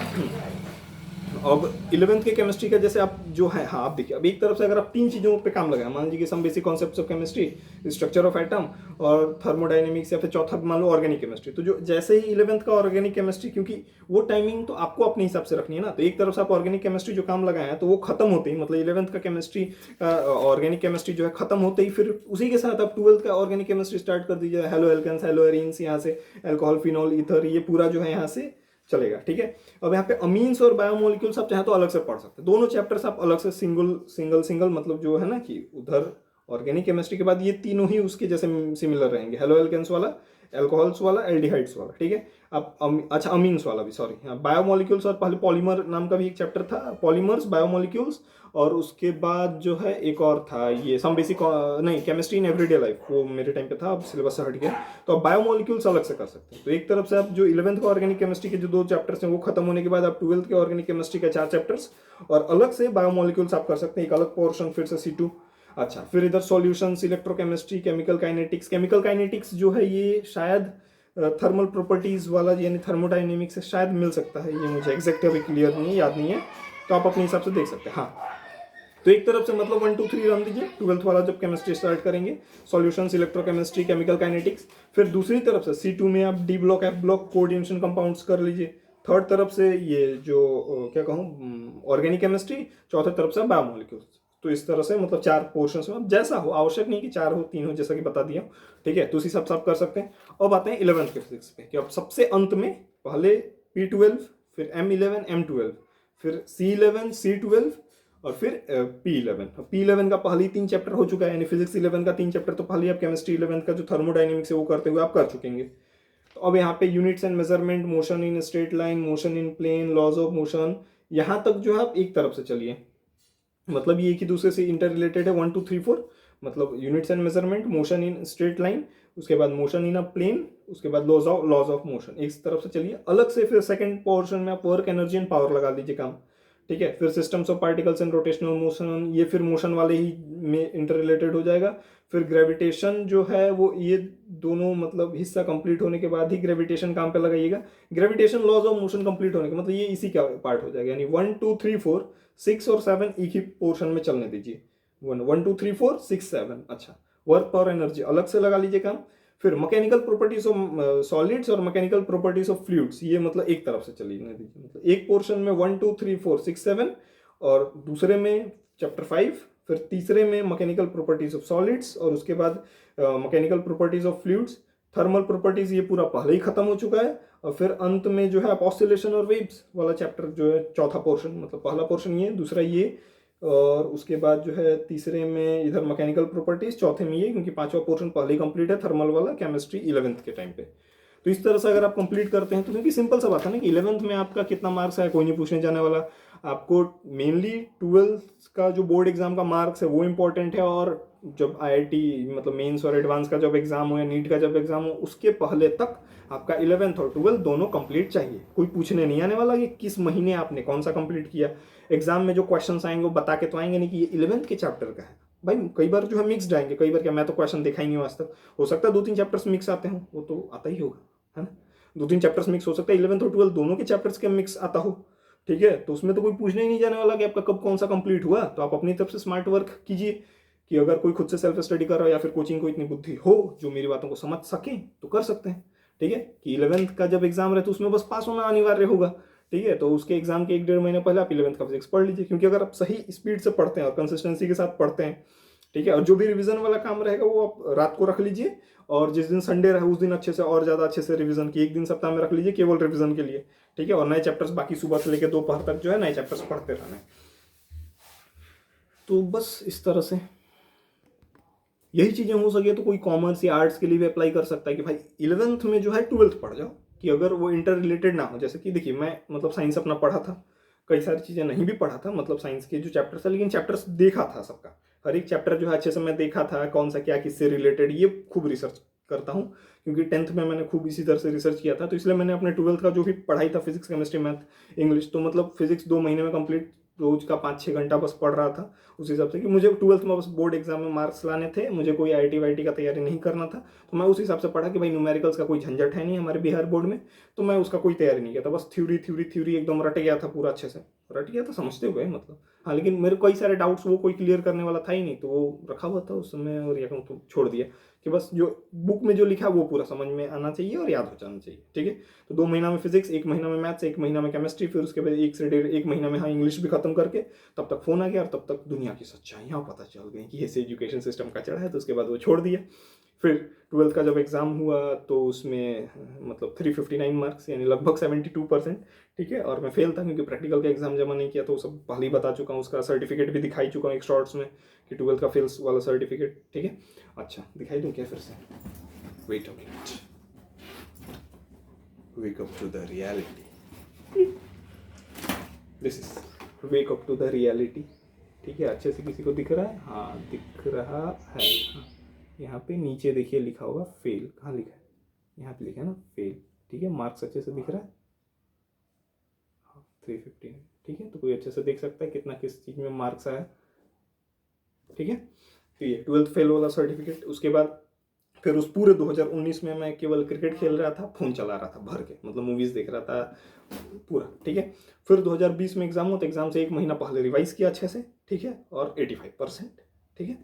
अब 11th के केमिस्ट्री का जैसे आप जो है, हाँ आप देखिए, अब एक तरफ से अगर आप 3 चीज़ों पे काम लगाए, मान लीजिए कि some basic concepts of chemistry, structure of atom और थर्मोडाइनेमिक्स, या फिर चौथा मान लो ऑर्गेनिक केमिस्ट्री। तो जो जैसे ही 11th का ऑर्गेनिक केमिस्ट्री, क्योंकि वो टाइमिंग तो आपको अपने हिसाब से रखनी है ना, तो एक तरफ से आप ऑर्गेनिक केमिस्ट्री जो काम लगाए हैं, तो वो खत्म होते ही, मतलब 11th का केमिस्ट्री ऑर्गेनिक केमिस्ट्री जो है खत्म होते ही, फिर उसी के साथ आप 12th का ऑर्गेनिक केमिस्ट्री स्टार्ट कर दीजिए। हेलो एल्केन्स, हेलो एरीन्स, यहाँ से एल्कोहल, फिनॉल, ईथर, ये पूरा जो है यहाँ से चलेगा। ठीक है, अब यहाँ पे अमीन्स और बायोमोलिक्यूल्स आप चाहे तो अलग से पढ़ सकते हैं। दोनों चैप्टर्स आप अलग से सिंगल मतलब जो है ना, कि उधर ऑर्गेनिक केमिस्ट्री के बाद ये तीनों ही उसके जैसे सिमिलर रहेंगे। हेलो एल्केन्स वाला, एल्कोहल्स वाला, एल्डिहाइड्स वाला। ठीक है, अब अच्छा अमीन्स वाला भी, सॉरी, हाँ बायोमोलिक्यूल्स, और पहले पॉलीमर नाम का भी एक चैप्टर था, पॉलीमर्स, बायोमोलिक्यूल्स, और उसके बाद जो है एक और था ये सम बेसिक, नहीं केमिस्ट्री इन एवरीडे लाइफ, वो मेरे टाइम पे था, अब सिलेबस से हट गया। तो आप बायोमोलिक्यूल्स अलग से कर सकते हैं। तो एक तरफ से आप जो 11th का ऑर्गेनिक केमिस्ट्री के जो 2 चैप्टर्स हैं वो खत्म होने के बाद आप 12th के ऑर्गेनिक केमिस्ट्री के 4 चैप्टर्स और अलग से बायोमोलिक्यूल्स आप कर सकते हैं, एक अलग पोर्शन फिर से C2। अच्छा, फिर इधर सॉल्यूशंस, इलेक्ट्रोकेमिस्ट्री, केमिकल काइनेटिक्स जो है ये शायद थर्मल प्रॉपर्टीज वाला यानी थर्मोडाइनेमिक्स से शायद मिल सकता है, ये मुझे एग्जैक्ट अभी क्लियर नहीं है, याद नहीं है, तो आप अपने हिसाब से देख सकते हैं। हाँ, तो एक तरफ से मतलब 1, 2, 3 रन दीजिए 12th वाला जब केमिस्ट्री स्टार्ट करेंगे, सॉल्यूशंस, इलेक्ट्रोकेमिस्ट्री, केमिकल काइनेटिक्स। फिर दूसरी तरफ से C2 में आप D block, F block, coordination compounds कर लीजिए। थर्ड तरफ से ये जो क्या कहूँ ऑर्गेनिक केमिस्ट्री, चौथे तरफ से बायोमोलिक्यूल्स। तो इस तरह से मतलब 4 पोर्शंस में, अब जैसा हो, आवश्यक नहीं कि 4 हो 3 हो, जैसा कि बता दिया, ठीक है। तो उसी हिसाब से आप कर सकते हैं। अब आते हैं 11th के फिजिक्स पे, कि अब सबसे अंत में पहले P12, फिर M11 M12, फिर C11 C12 और फिर P11। P11 का पहले ही 3 चैप्टर हो चुका है, यानी फिजिक्स 11 का 3 चैप्टर तो पहले, आप केमिस्ट्री 11 का जो थर्मोडाइनमिक्स है वो करते हुए आप कर चुकेंगे। तो अब यहाँ पे units and measurement, motion in straight line, motion in plane, laws of motion, यहाँ तक जो है आप एक तरफ से चलिए, मतलब ये एक ही दूसरे से इंटर रिलेटेड है। 1 2 3 4, मतलब units and measurement, motion in straight line, उसके बाद मोशन इन अ प्लेन, उसके बाद लॉज ऑफ मोशन, एक तरफ से चलिए। अलग से फिर सेकंड पोर्शन में आप वर्क, एनर्जी एंड पावर लगा दीजिए काम, ठीक है। फिर systems of particles and rotational motion, ये फिर मोशन वाले ही में इंटर रिलेटेड हो जाएगा। फिर ग्रेविटेशन जो है वो, ये दोनों मतलब हिस्सा कंप्लीट होने के बाद ही ग्रेविटेशन काम पे लगाइएगा। Gravitation, laws of motion complete होने के मतलब ये इसी का पार्ट हो जाएगा, यानी 1 2 3 4 6 और 7 एक ही पोर्शन में चलने दीजिए। 1 2 3 4 6 7। अच्छा, वर्क, पावर, एनर्जी अलग से लगा लीजिए काम। फिर मैकेनिकल प्रॉपर्टीज ऑफ सॉलिड्स और मैकेनिकल प्रॉपर्टीज ऑफ फ्लूइड्स, ये मतलब एक तरफ से चलिए दीजिए, मतलब एक पोर्शन में 1 2 3 4 6 7, और दूसरे में चैप्टर 5, फिर तीसरे में मैकेनिकल प्रॉपर्टीज ऑफ सॉलिड्स, और उसके बाद mechanical properties of fluids, thermal properties, ये पूरा पहले ही खत्म हो चुका है। और फिर अंत में जो है ऑसिलेशन और वेव्स वाला चैप्टर जो है चौथा पोर्शन, मतलब पहला पोर्शन ये, दूसरा ये, और उसके बाद जो है तीसरे में इधर मैकेनिकल प्रॉपर्टीज, चौथे में ये, क्योंकि पांचवा पोर्शन पहले ही कंप्लीट है थर्मल वाला, केमिस्ट्री 11th के टाइम पे। तो इस तरह से अगर आप कंप्लीट करते हैं तो, क्योंकि सिंपल सा बात है ना कि 11th में आपका कितना मार्क्स है कोई नहीं पूछने जाने वाला, आपको मेनली 12th का जो बोर्ड एग्जाम का मार्क्स है वो इंपॉर्टेंट है, और जब IIT मतलब मेंस और एडवांस का जब एग्जाम हो या नीट का जब एग्जाम हो, उसके पहले तक आपका 11th और 12th दोनों कंप्लीट चाहिए। कोई पूछने नहीं आने वाला कि किस महीने आपने कौन सा कंप्लीट किया। एग्जाम में जो क्वेश्चन आएंगे वो बता के तो आएंगे नहीं कि ये 11th के चैप्टर का है। भाई कई बार जो है मिक्सड आएंगे, कई बार क्या, मैं तो क्वेश्चन देखा ही नहीं आज तक, हो सकता है 2 3 चैप्टर्स मिक्स आते हो, वो तो आता ही होगा, है ना। 2 3 चैप्टर्स मिक्स हो सकता है, 11th और 12th दोनों के चैप्टर्स के मिक्स आता हो, ठीक है। तो उसमें तो कोई पूछने ही नहीं जाने वाला कि आपका कब कौन सा कंप्लीट हुआ। तो आप अपनी तरफ से स्मार्ट वर्क कीजिए, कि अगर कोई खुद से सेल्फ स्टडी कर रहा है या फिर कोचिंग को इतनी बुद्धि हो जो मेरी बातों को समझ सके तो कर सकते हैं, ठीक है। कि 11th का जब एग्जाम रहे तो उसमें बस पास होना अनिवार्य होगा, ठीक है। तो उसके एग्जाम के 1 1.5 महीने पहले आप 11th का फिजिक्स पढ़ लीजिए, क्योंकि अगर आप सही स्पीड से पढ़ते हैं और कंसिस्टेंसी के साथ पढ़ते हैं, ठीक है, और जो भी रिवीजन वाला काम रहेगा वो आप रात को रख लीजिए, और जिस दिन संडे रहे उस दिन अच्छे से और ज़्यादा अच्छे से रिवीजन की, एक दिन सप्ताह में रख लीजिए केवल रिवीजन के लिए, ठीक है। और नए चैप्टर्स बाकी सुबह से लेकर दोपहर तक जो है नए चैप्टर्स पढ़ते रहना है। तो बस इस तरह से यही चीज़ें हो सके तो कोई कॉमर्स या आर्ट्स के लिए भी अप्लाई कर सकता है कि भाई 11th में जो है 12th पढ़ जाओ, कि अगर वो इंटर रिलेटेड ना हो। जैसे कि देखिए मैं मतलब साइंस अपना पढ़ा था, कई सारी चीज़ें नहीं भी पढ़ा था, मतलब साइंस के जो चैप्टर्स है, लेकिन चैप्टर्स देखा था सबका, हर एक चैप्टर जो है अच्छे से मैं देखा था, कौन सा क्या किससे रिलेटेड, ये खूब रिसर्च करता हूँ, क्योंकि 10th में मैंने खूब इसी तरह से रिसर्च किया था। तो इसलिए मैंने अपने 12th का जो भी पढ़ाई था, फिजिक्स केमिस्ट्री मैथ इंग्लिश, तो मतलब फिजिक्स 2 महीने में कंप्लीट, रोज का 5 6 घंटा बस पढ़ रहा था, उस हिसाब से कि मुझे 12th में बस बोर्ड एग्जाम में मार्क्स लाने थे, मुझे कोई IIT वाईटी का तैयारी नहीं करना था। तो मैं उस हिसाब से पढ़ा कि भाई न्यूमेरिकल्स का कोई झंझट है नहीं हमारे बिहार बोर्ड में, तो मैं उसका कोई तैयारी नहीं किया था, बस थ्योरी थ्योरी थ्योरी एकदम रट गया था, पूरा अच्छे से रट गया था, समझते हुए मतलब। हाँ, लेकिन मेरे कई सारे डाउट्स वो कोई क्लियर करने वाला था ही नहीं, तो वो रखा हुआ था उस समय, और या तो छोड़ दिया कि बस जो बुक में जो लिखा वो पूरा समझ में आना चाहिए और याद हो जाना चाहिए, ठीक है। तो 2 महीना में फिजिक्स, 1 महीना में मैथ्स, 1 महीना में केमिस्ट्री, फिर उसके बाद 1 से 1.5 महीना में हाँ इंग्लिश भी खत्म करके तब तक फोन आ गया, और तब तक दुनिया की सच्चाइयाँ पता चल गई कि ऐसे एजुकेशन सिस्टम का चढ़ा है। तो उसके बाद वो छोड़ दिया। फिर 12th का जब एग्ज़ाम हुआ तो उसमें मतलब 359 मार्क्स, यानी लगभग 72%, ठीक है। और मैं फेल था क्योंकि प्रैक्टिकल का एग्जाम जमा नहीं किया, तो सब पहले ही बता चुका हूँ, उसका सर्टिफिकेट भी दिखाई चुका हूँ एक शॉर्ट्स में, कि 12th का फेल्स वाला सर्टिफिकेट, ठीक है। अच्छा, दिखाई दूँ क्या फिर से? Wait a minute, wake up to the reality, this is wake up to the reality, ठीक है। अच्छे से किसी को दिख रहा है? हाँ दिख रहा है। हाँ, यहाँ पे नीचे देखिए लिखा होगा फेल, कहाँ लिखा है? यहाँ पे लिखा है ना फेल, ठीक है। मार्क्स अच्छे से दिख रहा है, हाँ 359, ठीक है। तो कोई अच्छे से देख सकता है कितना किस चीज़ में मार्क्स आया, ठीक है। तो ये 12th फेल वाला सर्टिफिकेट। उसके बाद फिर उस पूरे 2019 में मैं केवल क्रिकेट खेल रहा था, फ़ोन चला रहा था भर के, मतलब मूवीज़ देख रहा था पूरा, ठीक है। फिर 2020 में एग्ज़ाम हुआ, तो एग्ज़ाम से 1 महीना पहले रिवाइज़ किया अच्छे से, ठीक है, और 85%, ठीक है।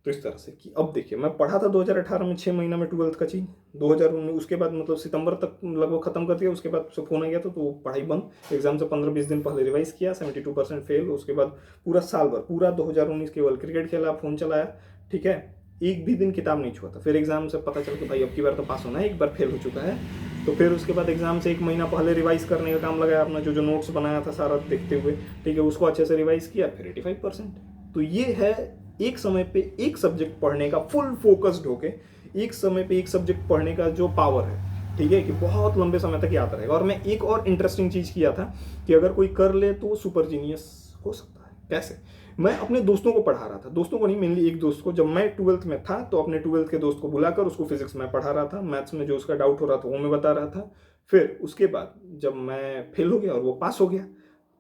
तो इस तरह से कि अब देखिए मैं पढ़ा था 2018 में 6 महीना में 12th का चीज, 2019 उसके बाद मतलब सितंबर तक लगभग खत्म कर दिया। उसके बाद उससे फोन आ गया था तो पढ़ाई बंद। एग्जाम से 15-20 दिन पहले रिवाइज किया, 72% फेल। उसके बाद पूरा साल भर, पूरा 2019 केवल क्रिकेट खेला, फोन चलाया, ठीक है, एक भी दिन किताब नहीं छुआ था। फिर एग्जाम से पता चला कि भाई अब की बार तो पास होना है, एक बार फेल हो चुका है। तो फिर उसके बाद एग्जाम से 1 महीना पहले रिवाइज करने का काम लगाया, अपना जो जो नोट्स बनाया था सारा देखते हुए, ठीक है, उसको अच्छे से रिवाइज किया, फिर 85%। तो ये है एक समय पे एक सब्जेक्ट पढ़ने का फुल फोकस्ड होके, एक समय पे एक सब्जेक्ट पढ़ने का जो पावर है, ठीक है, कि बहुत लंबे समय तक याद रहेगा। और मैं एक और इंटरेस्टिंग चीज किया था कि अगर कोई कर ले तो वो सुपर जीनियस हो सकता है। कैसे? मैं अपने दोस्तों को पढ़ा रहा था, दोस्तों को नहीं, मेनली एक दोस्त को। जब मैं 12th में था तो अपने 12th के दोस्त को बुलाकर उसको फिजिक्स में पढ़ा रहा था, मैथ्स में जो उसका डाउट हो रहा था वो मैं बता रहा था। फिर उसके बाद जब मैं फेल हो गया और वो पास हो गया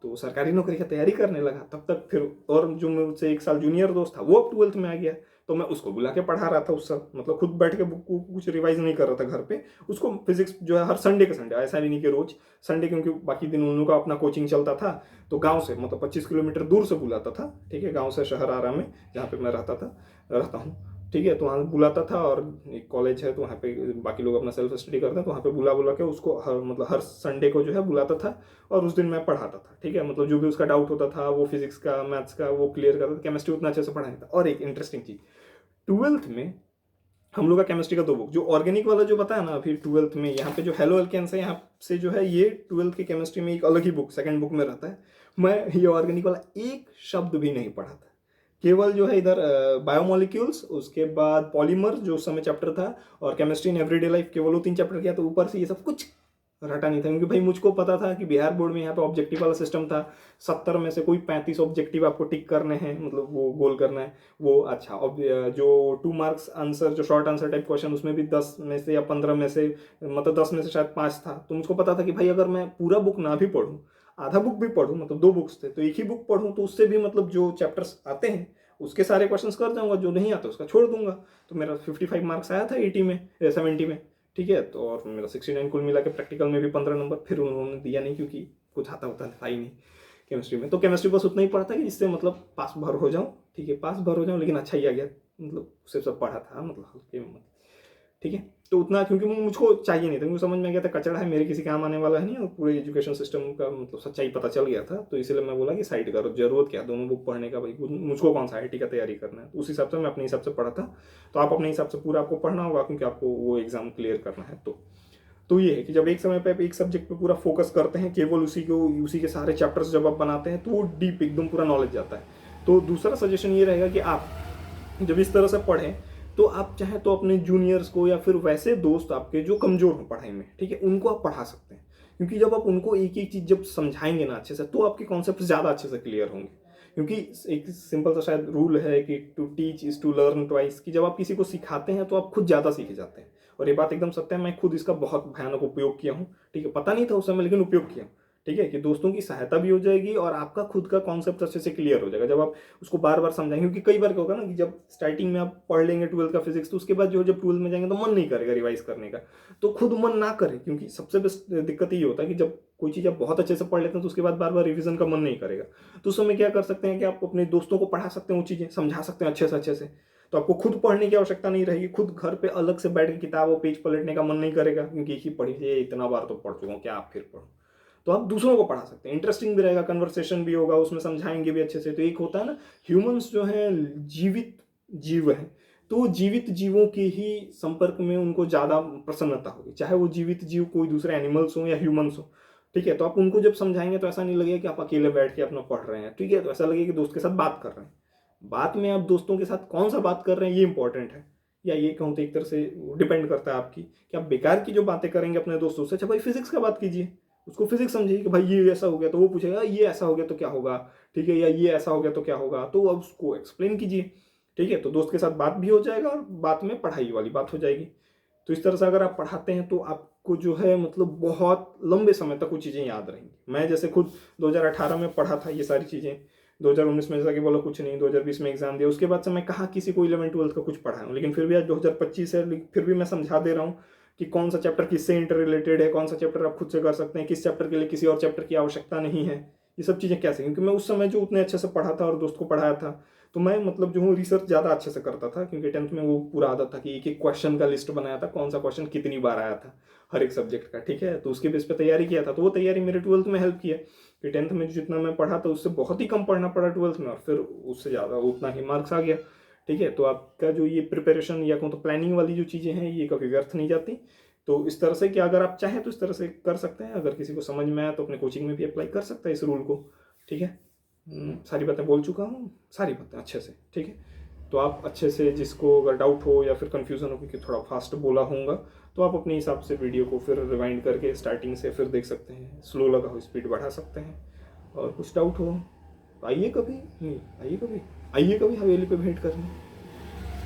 तो सरकारी नौकरी की तैयारी करने लगा। तब तक फिर और जो मुझसे 1 साल जूनियर दोस्त था वो अब 12th में आ गया, तो मैं उसको बुला के पढ़ा रहा था उस सब, मतलब खुद बैठ के बुक को कुछ रिवाइज नहीं कर रहा था घर पे। उसको फिजिक्स जो है हर संडे के संडे, ऐसा भी नहीं कि रोज, संडे, क्योंकि बाकी दिन उन लोगों का अपना कोचिंग चलता था। तो गांव से मतलब 25 किलोमीटर दूर से बुलाता था, ठीक है, गांव से शहर आरा में जहाँ पे मैं रहता हूँ, ठीक है, तो वहाँ बुलाता था। और एक कॉलेज है तो वहाँ पे बाकी लोग अपना सेल्फ स्टडी करते हैं, तो वहाँ पे बुला बुला के उसको मतलब हर संडे को जो है बुलाता था और उस दिन मैं पढ़ाता था, ठीक है, मतलब जो भी उसका डाउट होता था वो फिजिक्स का, मैथ्स का वो क्लियर करता था। केमिस्ट्री उतना अच्छे से पढ़ाया था। और एक इंटरेस्टिंग चीज, 12th में हम लोग का केमिस्ट्री का 2 बुक, जो ऑर्गेनिक वाला जो बताया ना अभी 12th में, यहाँ पे जो हेलो एल्केन्स है यहाँ से जो है, ये 12th की केमिस्ट्री में एक अलग ही बुक, सेकंड बुक में रहता है। मैं ये ऑर्गेनिक वाला एक शब्द भी नहीं पढ़ा था। केवल जो है इधर बायोमोलिक्यूल्स, उसके बाद पॉलीमर जो उस समय चैप्टर था, और केमिस्ट्री इन एवरीडे लाइफ, केवल वो 3 चैप्टर किया। तो ऊपर से ये सब कुछ रटा नहीं था, क्योंकि भाई मुझको पता था कि बिहार बोर्ड में यहाँ पे ऑब्जेक्टिव वाला सिस्टम था। 70 में से कोई 35 ऑब्जेक्टिव आपको टिक करने हैं, मतलब वो गोल करना है वो। अच्छा, अब जो 2 मार्क्स आंसर, जो शॉर्ट आंसर टाइप क्वेश्चन, उसमें भी 10 में से या 15 में से, मतलब 10 में से शायद 5 था। तो मुझको पता था कि भाई अगर मैं पूरा बुक ना भी पढ़ूँ, आधा बुक भी पढ़ूँ, मतलब 2 बुक्स थे तो एक ही बुक पढ़ूँ, तो उससे भी मतलब जो चैप्टर्स आते हैं उसके सारे क्वेश्चंस कर जाऊंगा, जो नहीं आता उसका छोड़ दूंगा। तो मेरा 55 मार्क्स आया था 80 में, 70 में, ठीक है। तो और मेरा 69 कुल मिला के, प्रैक्टिकल में भी 15 नंबर। फिर उन्होंने दिया नहीं क्योंकि कुछ आता होता था ही नहीं केमिस्ट्री में। तो केमिस्ट्री बस उतना ही पढ़ा था कि जिससे मतलब पास भर हो जाऊँ, ठीक है, पास भर हो जाऊँ, लेकिन अच्छा ही आ गया, मतलब उससे सब पढ़ा था, मतलब हल्के में, ठीक है। तो उतना, क्योंकि मुझको चाहिए नहीं था, मुझे समझ में आ गया था कचड़ा है, मेरे किसी काम आने वाला है नहीं, और पूरे एजुकेशन सिस्टम का मतलब सच्चाई पता चल गया था। तो इसलिए मैं बोला कि साइड करो, जरूरत क्या 2 बुक पढ़ने का, भाई मुझको कौन सा आईटी का तैयारी करना है। तो उस हिसाब से मैं अपने हिसाब से पढ़ा था। तो आप अपने हिसाब से पूरा आपको पढ़ना होगा, क्योंकि आपको वो एग्जाम क्लियर करना है। तो ये है कि जब एक समय पे एक सब्जेक्ट पे पूरा फोकस करते हैं, केवल उसी के सारे चैप्टर्स जब आप बनाते हैं, तो वो डीप एकदम पूरा नॉलेज जाता है। तो दूसरा सजेशन ये रहेगा कि आप जब इस तरह से पढ़ें, तो आप चाहे तो अपने जूनियर्स को या फिर वैसे दोस्त आपके जो कमजोर हो पढ़ाई में, ठीक है, उनको आप पढ़ा सकते हैं। क्योंकि जब आप उनको एक एक चीज जब समझाएंगे ना अच्छे से, तो आपके कॉन्सेप्ट ज्यादा अच्छे से क्लियर होंगे। क्योंकि एक सिंपल सा शायद रूल है कि to teach is to learn twice, कि जब आप किसी को सिखाते हैं तो आप खुद ज्यादा सीखे जाते हैं। और ये बात एकदम सत्य है, मैं खुद इसका बहुत भयानक उपयोग किया हूँ, ठीक है, पता नहीं था उस समय लेकिन उपयोग किया, ठीक है, कि दोस्तों की सहायता भी हो जाएगी और आपका खुद का कॉन्सेप्ट अच्छे से क्लियर हो जाएगा जब आप उसको बार बार समझाएंगे। क्योंकि कई बार क्या होगा ना कि जब स्टार्टिंग में आप पढ़ लेंगे 12th का फिजिक्स, तो उसके बाद जो जब 12th में जाएंगे तो मन नहीं करेगा रिवाइज करने का। तो खुद मन ना करे, क्योंकि सबसे बेस्ट दिक्कत ये होता है कि जब कोई चीज़ आप बहुत अच्छे से पढ़ लेते हैं तो उसके बाद बार बार रिविजन का मन नहीं करेगा। तो उस समय क्या कर सकते हैं कि आप अपने दोस्तों को पढ़ा सकते हैं, वो चीज़ें समझा सकते हैं अच्छे से। तो आपको खुद पढ़ने की आवश्यकता नहीं रहेगी, खुद घर पे अलग से बैठ के किताब और पेज पलटने का मन नहीं करेगा, क्योंकि एक ही पढ़ी है, इतना बार तो पढ़ चुका हूँ, क्या आप फिर पढ़ो। तो आप दूसरों को पढ़ा सकते हैं, इंटरेस्टिंग भी रहेगा, कन्वर्सेशन भी होगा, उसमें समझाएंगे भी अच्छे से। तो एक होता है ना, ह्यूमंस जो है जीवित जीव है, तो जीवित जीवों के ही संपर्क में उनको ज्यादा प्रसन्नता होगी, चाहे वो जीवित जीव कोई दूसरे एनिमल्स हो या ह्यूमंस हो, ठीक है। तो आप उनको जब समझाएंगे तो ऐसा नहीं लगेगा कि आप अकेले बैठ के अपना पढ़ रहे हैं, ठीक है, तो ऐसा लगेगा कि दोस्त के साथ बात कर रहे हैं। बात में आप दोस्तों के साथ कौन सा बात कर रहे हैं ये इंपॉर्टेंट है, या ये कहूँ तो एक तरह से डिपेंड करता है आपकी, कि आप बेकार की जो बातें करेंगे अपने दोस्तों से। अच्छा भाई फिजिक्स का बात कीजिए, उसको फिजिक्स समझिए कि भाई ये ऐसा हो गया, तो वो पूछेगा ये ऐसा हो गया तो क्या होगा, ठीक है, या ये ऐसा हो गया तो क्या होगा, तो अब उसको एक्सप्लेन कीजिए, ठीक है। तो दोस्त के साथ बात भी हो जाएगा और बात में पढ़ाई वाली बात हो जाएगी। तो इस तरह से अगर आप पढ़ाते हैं तो आपको जो है मतलब बहुत लंबे समय तक वो चीज़ें याद रहेंगी। मैं जैसे खुद 2018 में पढ़ा था ये सारी चीज़ें, 2019 में जैसा कि बोला कुछ नहीं, 2020 में एग्जाम दिया, उसके बाद से मैं कहाँ किसी को 11-12 का कुछ पढ़ाया हूँ। लेकिन फिर भी आज 2025 है, फिर भी मैं समझा दे रहा हूँ कि कौन सा चैप्टर किससे इंटर रिलेटेड है, कौन सा चैप्टर आप खुद से कर सकते हैं, किस चैप्टर के लिए किसी और चैप्टर की आवश्यकता नहीं है। ये सब चीज़ें कैसे, क्योंकि मैं उस समय जो उतने अच्छे से पढ़ा था और दोस्त को पढ़ाया था, तो मैं मतलब जो हूँ रिसर्च ज़्यादा अच्छे से करता था, क्योंकि 10th में वो पूरा आदत था कि एक एक क्वेश्चन का लिस्ट बनाया था, कौन सा क्वेश्चन कितनी बार आया था हर एक सब्जेक्ट का, ठीक है। तो उसके बेस पे तैयारी किया था, तो वो तैयारी मेरे 12th में हेल्प किया कि 10th में जितना मैं पढ़ा था उससे बहुत ही कम पढ़ना पड़ा 12th में, और फिर उससे ज़्यादा उतना ही मार्क्स आ गया, ठीक है। तो आपका जो ये प्रिपरेशन या कहूँ तो प्लानिंग वाली जो चीज़ें हैं ये कभी व्यर्थ नहीं जाती। तो इस तरह से कि अगर आप चाहें तो इस तरह से कर सकते हैं, अगर किसी को समझ में आया तो अपने कोचिंग में भी अप्लाई कर सकता है इस रूल को, ठीक है। सारी बातें बोल चुका हूँ, सारी बातें अच्छे से, ठीक है। तो आप अच्छे से, जिसको अगर डाउट हो या फिर कन्फ्यूज़न हो क्योंकि थोड़ा फास्ट बोला होऊंगा, तो आप अपने हिसाब से वीडियो को फिर रिवाइंड करके स्टार्टिंग से फिर देख सकते हैं, स्लो लगा हो स्पीड बढ़ा सकते हैं। और कुछ डाउट हो तो आइए कभी, आइए कभी हवेली पे भेंट करने।